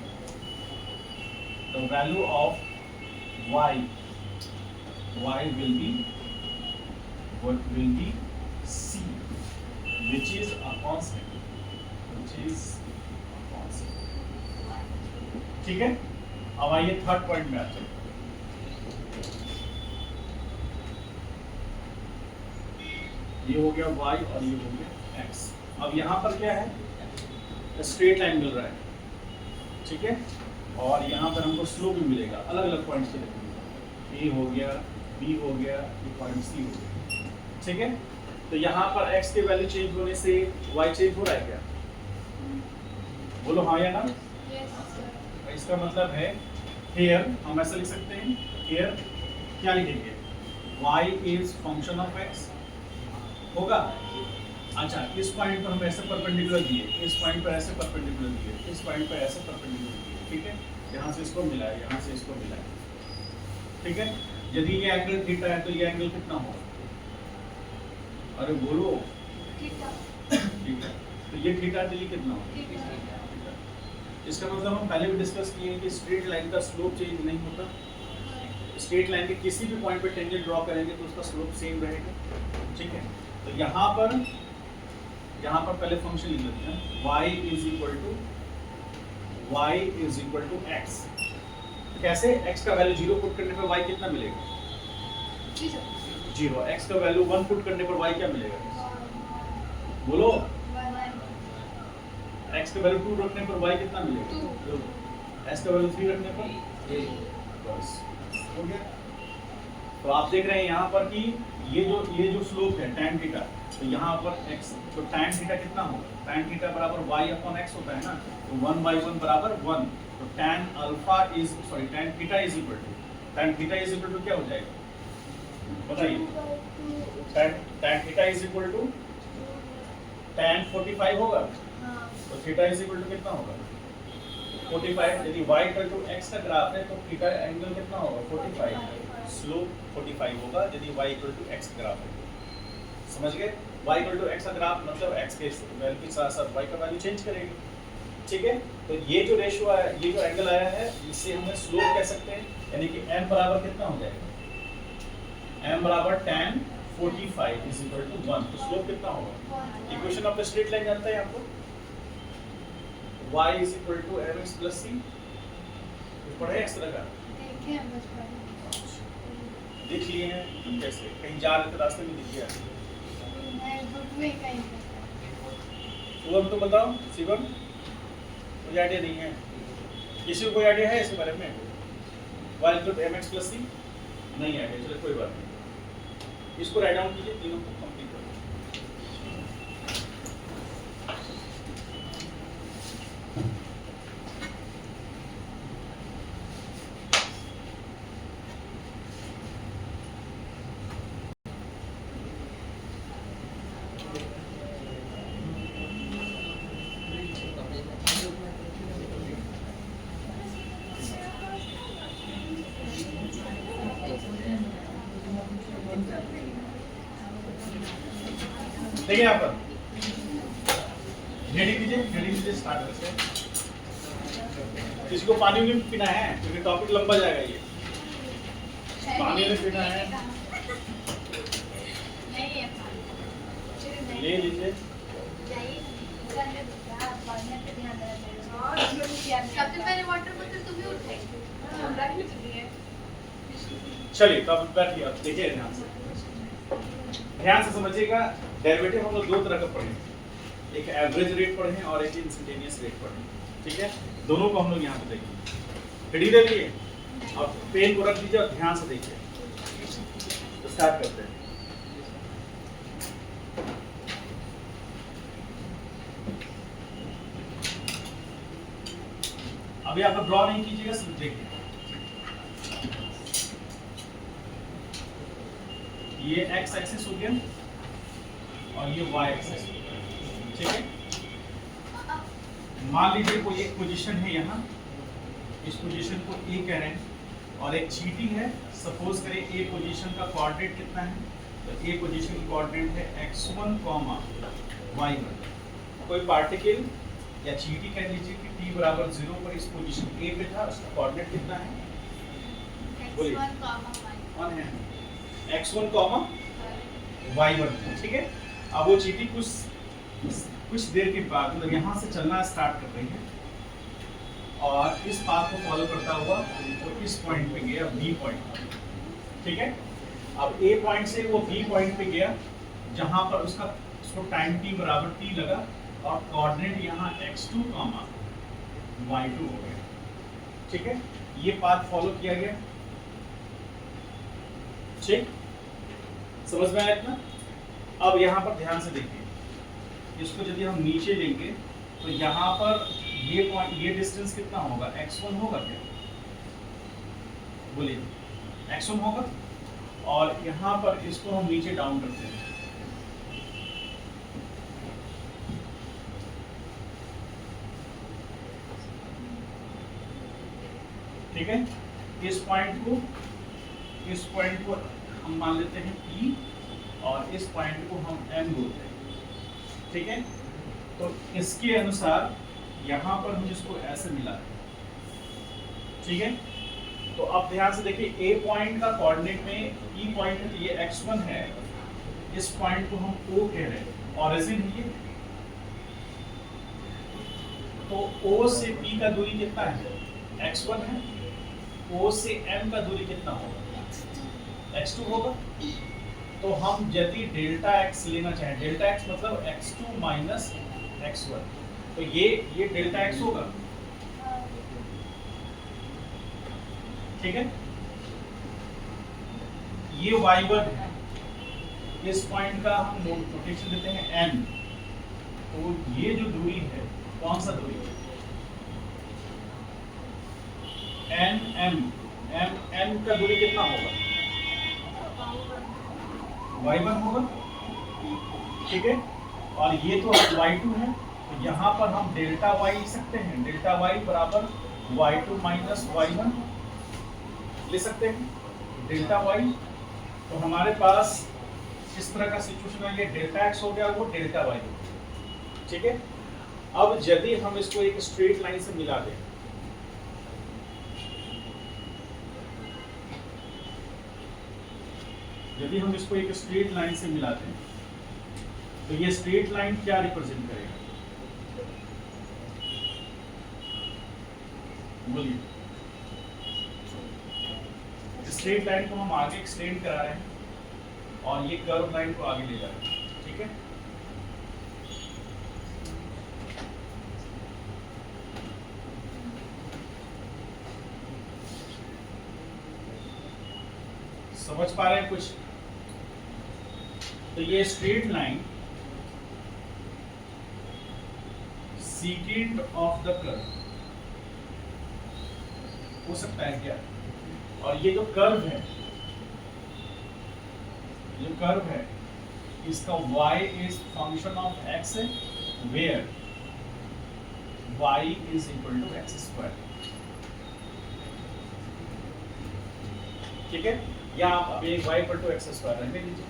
[SPEAKER 1] y will be c, which is a constant, ठीक है। अब आइए थर्ड पॉइंट में आते हैं। ये हो गया y और ये हो गया x। अब यहाँ पर क्या है, स्ट्रेट लाइन मिल रहा है, ठीक है, और यहाँ पर हमको स्लोप भी मिलेगा अलग अलग पॉइंट से लिखेंगे, a हो गया, b हो गया, ये पॉइंट c हो गया, ठीक है। तो यहाँ पर x के वैल्यू चेंज होने से y चेंज हो रहा है क्या, बोलो हाँ या ना। इसका मतलब है here हम ऐसा लिख सकते हैं, here क्या लिखेंगे, y is function of x होगा। अच्छा, इस पॉइंट पर हम ऐसे परपेंडिकुलर दिए, इस पॉइंट पर ऐसे परपेंडिकुलर दिए, इस पॉइंट पर ऐसे परपेंडिकुलर दिए, ठीक है। यहाँ से इसको मिलाया, यहाँ से इसको मिलाया, ठीक है। यदि ये एंगल थीटा है तो ये एंगल कितना होगा, अरे बोलो, ठीक है, तो ये थीटा तो ये कितना होगा। इसका मतलब हम पहले भी डिस्कस किए हैं कि स्ट्रेट लाइन का स्लोप चेंज नहीं होता, स्ट्रेट लाइन के किसी भी पॉइंट पे टेंजेंट ड्रॉ करेंगे तो उसका स्लोप सेम रहेगा, ठीक है। तो यहाँ पर पहले फंक्शन लिख लेते हैं, y is equal to x। कैसे, x का वैल्यू 0 पुट करने पर y कितना मिलेगा, 0। x का वैल्यू 1 पुट करने पर y क्या मिलेगा, बोलो। x का वैल्यू 2 रखने पर y कितना मिलेगा, 2। x का वैल्यू 3 रखने पर 1, बस हो गया। तो आप देख रहे हैं यहाँ पर कि ये जो स्लोप है tan थीटा, तो यहाँ पर x, तो tan थीटा कितना होगा, tan थीटा बराबर y अपॉन x होता है ना, तो 1/1 बराबर 1। तो tan theta is equal to क्या हो जाएगा, बताइए। tan theta is equal to tan 45 होगा, तो थीटा इज इक्वल टू कितना होगा, 45। यदि y इक्वल टू x का ग्राफ है तो थीटा एंगल कितना होगा, 45, स्लोप 45 होगा यदि y इक्वल टू x का ग्राफ है। समझ गए, y इक्वल टू x का ग्राफ मतलब x के वैल्यू के साथ साथ y का वैल्यू चेंज करेगी, ठीक है। तो ये जो रेशियो आया, ये जो एंगल आया है, इससे हम स्लोप कह सकते हैं, यानी कि m बराबर कितना हो जाएगा, m बराबर tan 45 इज इक्वल टू 1। तो स्लोप कितना होगा, equation of the straight line जानते हैं आपको, y is equal to mx plus c। पढ़े इस तरह का, देख लिए हैं कैसे, कहीं जा रहे थे रास्ते में दिख गया, शिवम तो बताओ, शिवम कोई आइडिया नहीं है, किसी को कोई आइडिया है इसके बारे में, y equal to mx plus c, नहीं आइडिया, चलो कोई बात नहीं, इसको राइट डाउन कीजिए, तीनों को कंप्लीट करो। देखिए यहाँ पर रेडी कीजिए स्टार्ट करते हैं। किसी को पानी भी पीना है क्योंकि टॉपिक लंबा जाएगा ये। पानी भी पीना है ले लीजिए।
[SPEAKER 2] सबसे पहले वाटर बोतल तुम ही उठाई। रख भी चुकी है।
[SPEAKER 1] चलिए तो अब बैठिए, अब देखिए ध्यान से समझिएगा। डेरिवेटिव हम लोग दो तरह का पढ़े, एक एवरेज रेट पढ़े और एक इंस्टेंटेनियस रेट पढ़े, ठीक है। दोनों को हम लोग यहाँ पे देखेंगे। रेडी ले लिए? अब पेन को रख दीजिए और ध्यान से देखिए। तो स्टार्ट करते हैं। अभी आप ड्रॉ नहीं कीजिएगा, सिर्फ देखिए। ये एक्स एक्सिस हो गया और ये वाई एक्सिस, ठीक है। मान लीजिए कोई एक पोजीशन है यहाँ, इस पोजीशन को ए कह रहे हैं और एक चीटिंग है। सपोज करें ए पोजीशन का कोऑर्डिनेट कितना है, तो ए पोजीशन की कोऑर्डिनेट है x1, y1। कोई पार्टिकल या चीटी कह लीजिए कि t बराबर 0 पर इस पोजीशन ए पे था, उसका कोऑर्डिनेट कितना है? बोलिए। वन है x1, y1, ठीक है। अब वो चीटी कुछ देर के बाद मतलब यहाँ से चलना स्टार्ट कर रही है और इस पाथ को फॉलो करता हुआ वो इस पॉइंट पे गया, बी पॉइंट, ठीक है। अब ए पॉइंट से वो बी पॉइंट पे गया जहाँ पर उसको टाइम t बराबर t लगा और कोऑर्डिनेट यहाँ x2, y2 हो गया, ठीक है। ये पाथ फॉलो किया गया, ठीक, समझ में आया इतना? अब यहाँ पर ध्यान से देखिए, इसको यदि हम नीचे लेंगे तो यहाँ पर ये पॉइंट, ये डिस्टेंस कितना होगा? x1 होगा क्या? बोलिए, x1 होगा। और यहाँ पर इसको हम नीचे डाउन करते हैं, ठीक है। इस पॉइंट को हम मान लेते हैं P और इस पॉइंट को हम M बोलते हैं, ठीक है। तो इसके अनुसार यहाँ पर मुझे इसको ऐसे मिला है, ठीक है। तो अब ध्यान से देखिए, A पॉइंट का कोऑर्डिनेट में E पॉइंट है, तो ये x1 है, इस पॉइंट को हम O कह रहे हैं, ऑरिजिन है ये। तो O से P का दूरी कितना है? x1 है। O से M का दूरी कितना होगा? x2 होगा। तो हम यदि डेल्टा x लेना चाहें, डेल्टा x मतलब x2 माइनस x1, तो ये डेल्टा x होगा, ठीक है। ये y1 है, इस पॉइंट का हम नोटेशन देते हैं n। तो ये जो दूरी है, कौन सा दूरी है? n का दूरी कितना होगा? y1 होगा, ठीक है। और ये तो y2 है, तो यहाँ पर हम डेल्टा y लिख सकते हैं, डेल्टा y बराबर y2 माइनस y1 ले सकते हैं, डेल्टा y। तो हमारे पास इस तरह का सिचुएशन है, ये डेल्टा x हो गया, वो डेल्टा y हो गया, ठीक है। अब यदि हम इसको एक स्ट्रेट लाइन से मिला दें, यदि हम इसको एक स्ट्रेट लाइन से मिलाते हैं, तो ये स्ट्रेट लाइन क्या रिप्रेजेंट करेगा? बोलिए। स्ट्रेट लाइन को हम आगे एक्सटेंड करा रहे हैं और ये कर्व लाइन को आगे ले जा रहे हैं, ठीक है। समझ पा रहे हैं कुछ? तो ये straight line second of the curve हो सकता है क्या? और ये जो कर्व है, इसका y is function of x है, where y is equal to x square, ठीक है। या आप अभी एक y पर टू एक्स स्क्वायर रहने दीजिए।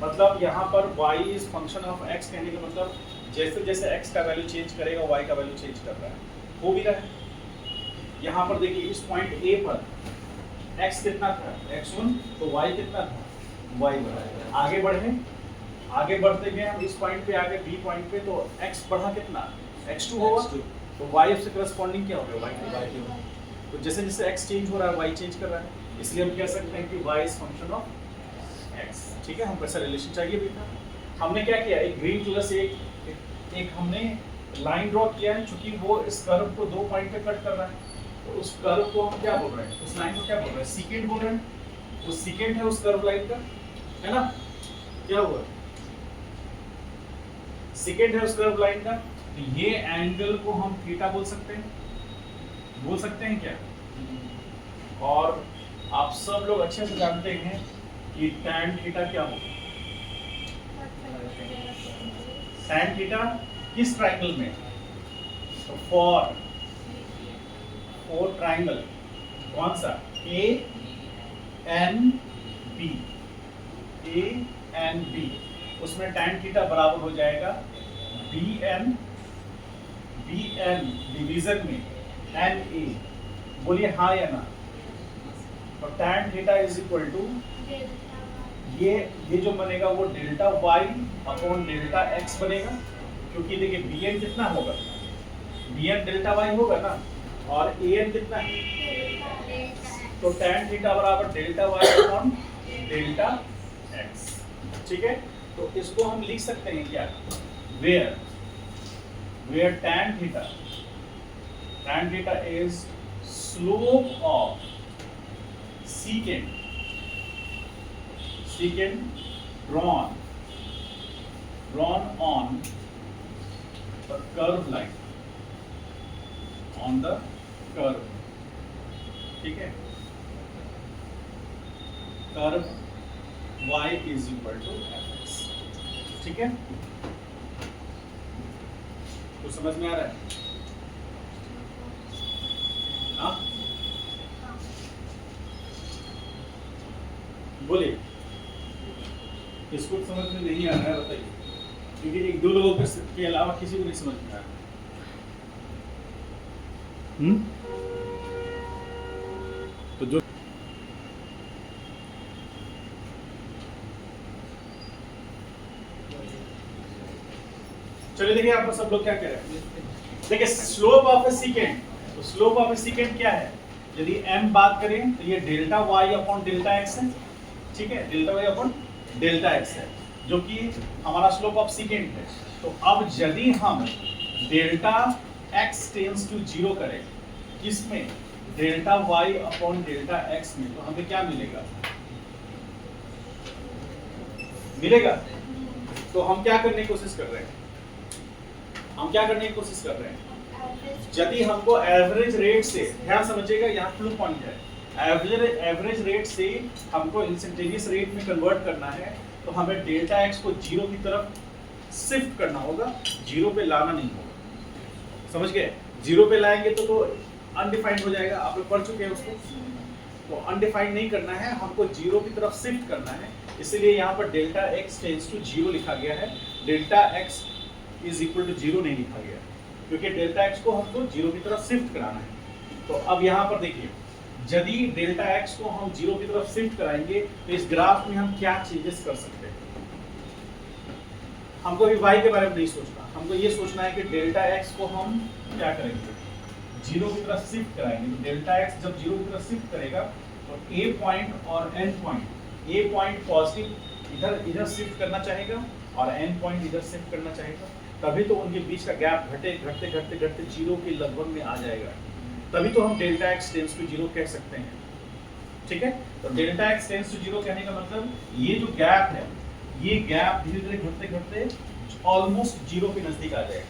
[SPEAKER 1] मतलब यहाँ पर y is function of x कहने का मतलब जैसे जैसे x का वैल्यू चेंज करेगा y का वैल्यू चेंज कर रहा है, हो भी रहा है। यहाँ पर देखिए इस पॉइंट A पर x कितना था x1, तो y कितना था y बढ़ा। आगे बढ़े, आगे बढ़ते गए हम इस पॉइंट पे आगे B पॉइंट पे, तो x बढ़ा कितना x2 होगा, तो y से करस्पॉन्डिंग क्या हो गया y। तो जैसे जैसे x चेंज हो रहा है y चेंज कर रहा है, इसलिए हम कह सकते हैं कि y is function of x। ठीक है, हमको ऐसा रिलेशन चाहिए भी था। हमने क्या किया, एक ग्रीन कलर से एक हमने लाइन ड्रॉ किया है, क्योंकि वो इस कर्व को दो पॉइंट पे कट कर रहा है, तो उस कर्व को हम क्या बोल रहे हैं, उस लाइन को क्या बोल रहे हैं, सीकेंट बोल रहे हैं। वो सीकेंट है उस कर्व लाइन का, है ना, क्या हुआ, सीकेंट है उस कर्व लाइन का। तो ये एंगल को हम थीटा बोल सकते हैं क्या। और आप सब लोग अच्छे से जानते हैं कि tan थीटा क्या होगा। tan थीटा किस ट्रायंगल में, तो फॉर ट्रायंगल कौन सा, ए एन बी, उसमें tan थीटा बराबर हो जाएगा बी एन डिवीजन में एन ए। बोलिए हाँ या ना। तो tan theta is equal to ये जो बनेगा वो delta y upon delta x बनेगा, क्योंकि देखिए bn कितना होगा, bn डेल्टा y होगा ना, और an कितना है, तो tan थीटा बराबर delta y upon delta x। ठीक है, तो इसको हम लिख सकते हैं क्या, where tan theta is slope of secant drawn on the curve line, on the curve। ठीक है, curve y is equal to fx। ठीक है, तो समझ में आ रहा है, हाँ बोलिए, इसको समझ में नहीं आ रहा है बताइए, क्योंकि एक दो लोगों के अलावा किसी को नहीं समझ में आ रहा। तो जो चलिए देखिए आप सब लोग क्या कह रहे हैं। देखिए स्लोप ऑफ ए सीकेंट, तो स्लोप ऑफ ए सीकेंट क्या है, यदि m बात करें तो ये delta y upon delta x है। ठीक है, delta y upon delta x है, जो कि हमारा स्लोप ऑफ सीकेंट है। तो अब यदि हम डेल्टा x टेंड्स टू 0 करें, किसमें, delta y upon delta x में, तो हमें क्या मिलेगा, तो हम क्या करने की कोशिश कर रहे हैं, यदि हमको एवरेज रेट से, ध्यान समझिएगा यहाँ क्लू पॉइंट है, एवरेज रेट से हमको इंस्टेंटेनियस रेट में कन्वर्ट करना है, तो हमें डेल्टा x को 0 की तरफ शिफ्ट करना होगा, 0 पे लाना नहीं होगा। समझ गए, 0 पे लाएंगे तो अनडिफाइंड हो जाएगा, आप लोग पढ़ चुके हैं उसको। तो अनडिफाइंड नहीं करना है, हमको 0 की तरफ शिफ्ट करना है, इसलिए यहाँ पर डेल्टा x टेंड्स टू 0 लिखा गया है, delta x is equal to 0 नहीं लिखा गया, क्योंकि डेल्टा x को हमको 0 की तरफ शिफ्ट कराना है। तो अब यहाँ पर देखिए, यदि डेल्टा x को हम 0 की तरफ शिफ्ट कराएंगे तो इस ग्राफ में हम क्या चेंजेस कर सकते हैं। हमको अभी y के बारे में नहीं सोचना, हमको ये सोचना है कि डेल्टा x को हम क्या करेंगे, 0 की तरफ शिफ्ट कराएंगे। तो डेल्टा x जब 0 की तरफ शिफ्ट करेगा तो a पॉइंट और n point, a point positive इधर शिफ्ट करना चाहेगा और n पॉइंट इधर शिफ्ट करना चाहेगा, तभी तो उनके बीच का गैप घटते 0 के लगभग में आ जाएगा, तभी तो हम डेल्टा x टेंड्स टू 0 कह सकते हैं। ठीक है, तो डेल्टा x टेंड्स टू 0 कहने का मतलब ये जो गैप है, ये गैप धीरे धीरे घटते ऑलमोस्ट 0 के नजदीक आ जाएगा।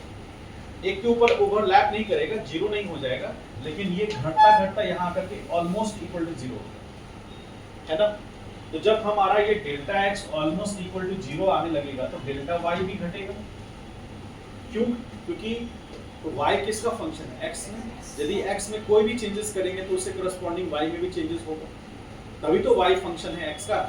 [SPEAKER 1] एक के ऊपर ओवरलैप नहीं करेगा, 0 नहीं हो जाएगा, लेकिन ये घटता यहाँ करके ऑलमोस्ट इक्वल टू 0 है ना। तो जब हमारा ये delta x almost equal to 0 आने लगेगा तो डेल्टा y भी घटेगा। क्यों? क्योंकि तो y किसका फंक्शन है, x में। यदि x में कोई भी चेंजेस करेंगे तो उससे करस्पॉन्डिंग y में भी चेंजेस होगा। तभी तो y फंक्शन है x का।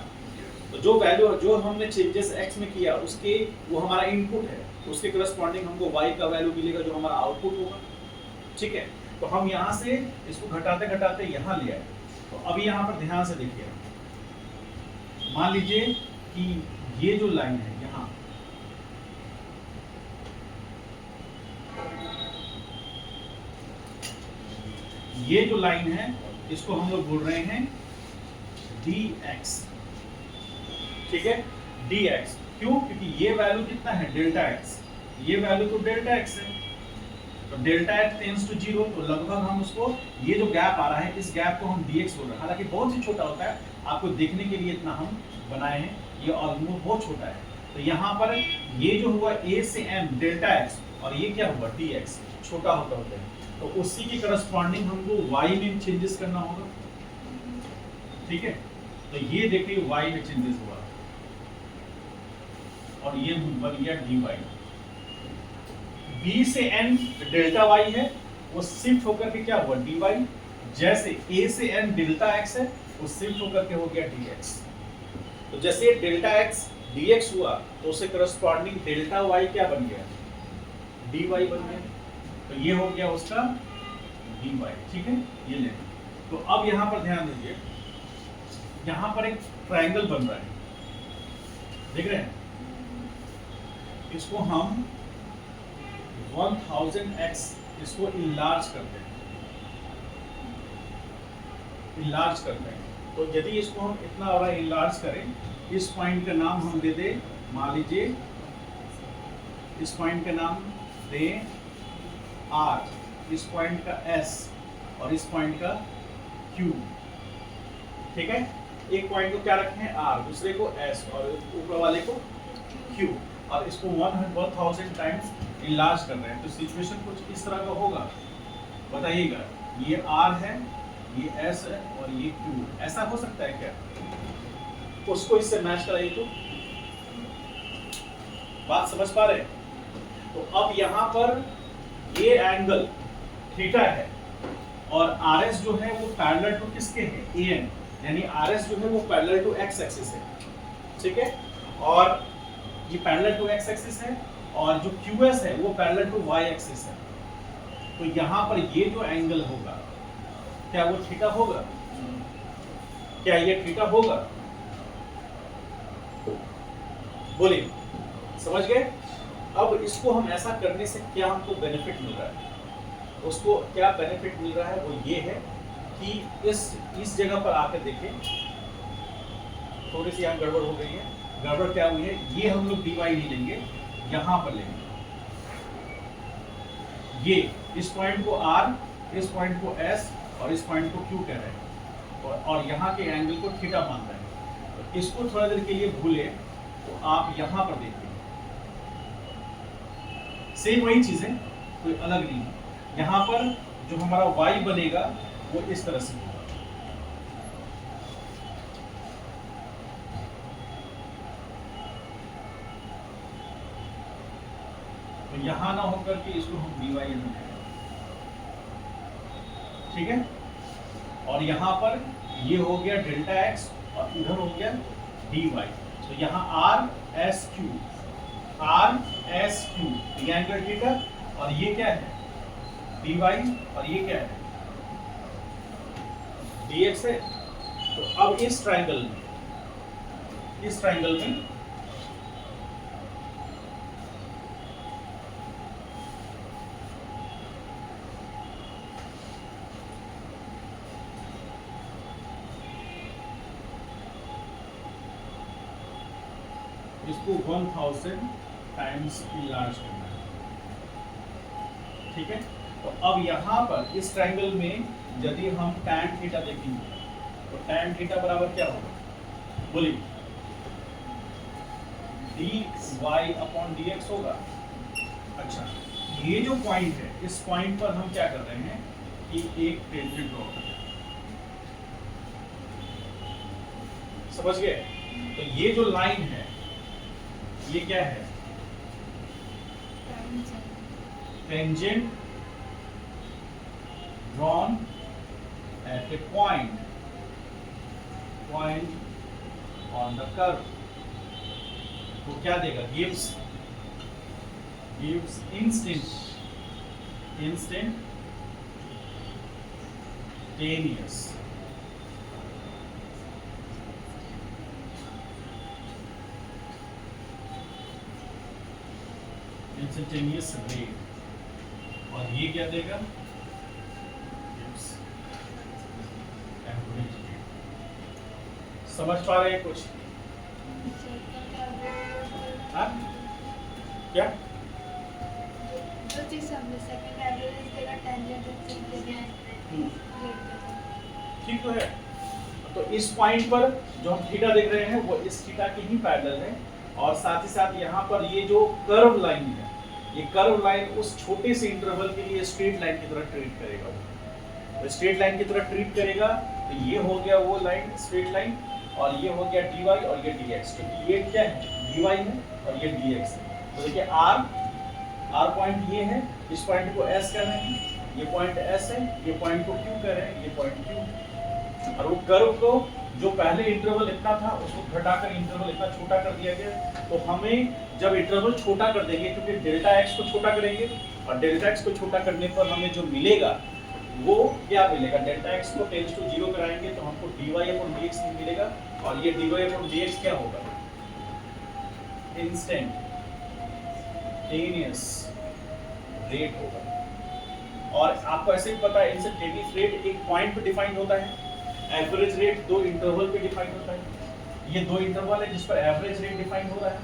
[SPEAKER 1] तो जो वैल्यू जो हमने चेंजेस x में किया उसके वो हमारा इनपुट है, उसके करस्पॉन्डिंग हमको y का वैल्यू मिलेगा जो हमारा आउटपुट होगा। ठीक है, तो हम यहाँ से इसको घटाते घटाते यहाँ ले आए। तो अभी यहाँ पर ध्यान से देखिए, मान लीजिए कि ये जो लाइन है यहाँ, ये जो लाइन है इसको हम लोग बोल रहे हैं dx। ठीक है, dx क्यों? क्योंकि ये वैल्यू कितना है डेल्टा x, ये वैल्यू तो डेल्टा x है, तो डेल्टा x टेंड्स टू 0, तो लगभग हम उसको ये जो गैप आ रहा है इस गैप को हम dx बोल रहे हैं। हालांकि बहुत ही छोटा होता है, आपको देखने के लिए इतना हम बनाए हैं, ये ऑलमोस्ट बहुत छोटा है। तो यहाँ पर ये जो हुआ a से m डेल्टा x और ये क्या हुआ dx, छोटा होता होता है, तो उसी की करस्पॉन्डिंग हमको y में चेंजेस करना होगा। ठीक है, तो ये देखिए y में चेंजेस हुआ और ये बन गया dy। b से n डेल्टा y है, वो शिफ्ट होकर के क्या हुआ dy। जैसे a से n डेल्टा x है, वो शिफ्ट होकर के हो गया dx। तो जैसे डेल्टा x dx हुआ तो उससे करस्पॉन्डिंग डेल्टा y क्या बन गया dy बन गया। तो ये हो गया उसका dy। ठीक है, ये ले। तो अब यहाँ पर ध्यान दीजिए, यहाँ पर एक ट्रायंगल बन रहा है, देख रहे हैं? इसको हम 1000x इसको इनलार्ज करते हैं, इनलार्ज करते हैं। तो यदि इसको हम इतना बड़ा इनलार्ज करें, इस पॉइंट का नाम हम दे दे, मान लीजिए इस पॉइंट का नाम दे R, इस पॉइंट का S और इस पॉइंट का Q। ठीक है, एक पॉइंट को क्या रखें R, दूसरे को S और ऊपर वाले को Q, और इसको 1000 टाइम्स इनलार्ज कर रहे हैं। तो सिचुएशन कुछ इस तरह का होगा, बताइएगा। ये R है, ये S है और ये Q, ऐसा हो सकता है क्या? उसको इससे मैच कराइए तो बात समझ पा रहे हैं? तो अब यहाँ पर ये एंगल थीटा है और RS जो है वो पैरेलल टू किसके है AN, यानी RS जो है वो पैरेलल टू x एक्सिस है। ठीक है, और ये पैरेलल टू x एक्सिस है और जो QS है वो पैरेलल टू y एक्सिस है। तो यहाँ पर ये जो एंगल होगा क्या वो थीटा होगा? क्या ये थीटा होगा? बोलिए, समझ गए? अब इसको हम ऐसा करने से क्या हमको बेनिफिट मिल रहा है? उसको क्या बेनिफिट मिल रहा है वो ये है कि इस जगह पर आकर देखें, थोड़ी सी यहाँ गड़बड़ हो गई है। गड़बड़ क्या हुई है? ये हम लोग dy नहीं लेंगे, यहाँ पर लेंगे। ये इस पॉइंट को R, इस पॉइंट को S और इस पॉइंट को Q कह रहे हैं और यहाँ के एंगल को थीटा मान रहे हैं। तो इसको थोड़ा देर के लिए भूले तो आप यहाँ पर देखिए, सेम वही चीजें, कोई अलग नहीं है। यहाँ पर जो हमारा y बनेगा वो इस तरह से होगा। तो यहाँ ना होकर के इसको हम dy लेंगे। ठीक है, और यहाँ पर ये हो गया डेल्टा x और इधर हो गया dy। तो यहाँ R S Q, ये एंगल थीटा और ये क्या है dy और ये क्या है dx है। तो अब इस ट्रायंगल में इसको 1000 टाइम्स इनलार्ज करना है। ठीक है, तो अब यहाँ पर इस ट्रायंगल में यदि हम tan थीटा देखेंगे तो tan थीटा बराबर क्या होगा? बोलिए, dy अपॉन dx होगा। अच्छा, ये जो पॉइंट है, इस पॉइंट पर हम क्या कर रहे हैं कि एक टेंजेंट ड्रॉ कर रहे हैं। समझ गए? तो ये जो लाइन है ये क्या है? Tangent drawn at A point point on the curve, तो क्या देगा, गिव्स इंस्टेंटेनियस रेट, और ये क्या देगा, एवरेज रेट। समझ पा रहे हैं कुछ? हाँ? क्या
[SPEAKER 2] जो चीज हमने सेकंड एवरेज देगा, टेंजेंट एक्सिस देगा,
[SPEAKER 1] ठीक तो है। तो इस पॉइंट पर जो हम थीटा देख रहे हैं वो इस थीटा के ही पैरेलल है, और साथ ही साथ यहाँ पर ये जो कर्व लाइन है, ये कर्व लाइन उस छोटे से इंटरवल के लिए स्ट्रेट लाइन की तरह ट्रीट करेगा। तो स्ट्रेट लाइन की तरह ट्रीट करेगा, तो ये हो गया वो लाइन, स्ट्रेट लाइन, और ये हो गया dy और ये dx। तो ये क्या है, dy है और ये dx है। तो देखिए r पॉइंट ये है, इस पॉइंट को s कह रहे हैं, ये पॉइंट s है, ये पॉइंट को q कह रहे हैं, ये पॉइंट q है। और वो कर्व को जो पहले इंटरवल इतना था उसको घटाकर इंटरवल इतना छोटा कर दिया गया। तो हमें जब इंटरवल छोटा कर देंगे, क्योंकि डेल्टा x को छोटा करेंगे, और डेल्टा x को छोटा करने पर हमें जो मिलेगा वो क्या मिलेगा, डेल्टा x को टेंड्स टू 0 कराएंगे तो हमको dy/dx मिलेगा, और ये dy/dx क्या होगा, इंस्टेंटेनियस रेट होगा। और आपको ऐसे ही पता है इंस्टेंटेनियस रेट एक पॉइंट पे डिफाइन होता है, एवरेज रेट दो इंटरवल पे डिफाइन होता है। ये दो इंटरवल है जिस पर एवरेज रेट डिफाइन हो रहा है,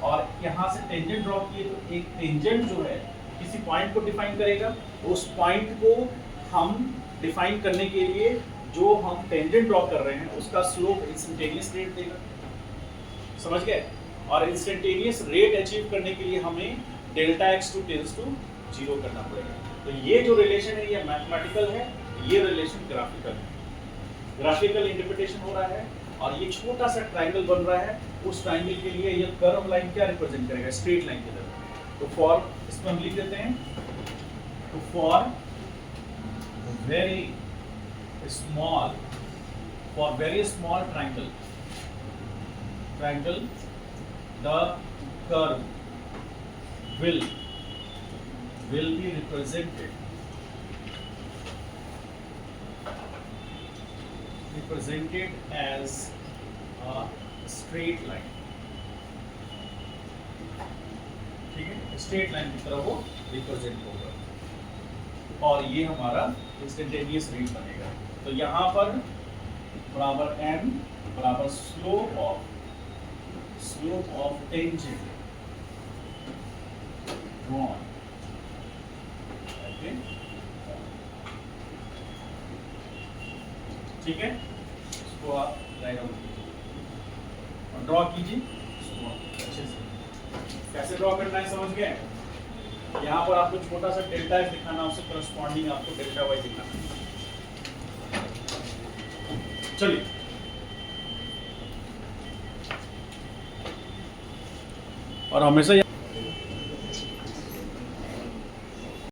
[SPEAKER 1] और यहाँ से टेंजेंट ड्रॉ किए तो एक टेंजेंट जो है किसी पॉइंट को डिफाइन करेगा, उस पॉइंट को हम डिफाइन करने के लिए जो हम टेंजेंट ड्रॉ कर रहे हैं उसका स्लोप इंस्टेंटेनियस रेट देगा। समझ गए? और इंस्टेंटेनियस रेट अचीव करने के लिए हमें delta x to tends to 0 करना पड़ेगा। तो ये जो रिलेशन है ये मैथमेटिकल है, ये रिलेशन ग्राफिकल है। ग्राफिकल इंटरप्रिटेशन हो रहा है, और ये छोटा सा ट्रायंगल बन रहा है, उस ट्रायंगल के लिए ये कर्व लाइन क्या रिप्रेजेंट करेगा, स्ट्रेट लाइन की तरह। तो फॉर इसमें हम लिख देते हैं, तो for very small triangle the curve will be represented as a straight line। ठीक है, स्ट्रेट लाइन की तरह वो रिप्रेजेंट होगा, और ये हमारा इंस्टेंटेनियस रेट बनेगा। तो यहाँ पर बराबर n बराबर slope of tangent drawn, okay? ठीक है, इसको आप राइट आउट कीजिए और ड्रॉ कीजिए इसको अच्छे से। कैसे ड्रॉ करना है समझ गए? यहाँ पर आपको छोटा सा डेल्टा x दिखाना, उससे करस्पॉन्डिंग आपको डेल्टा y दिखाना। चलिए, और हमेशा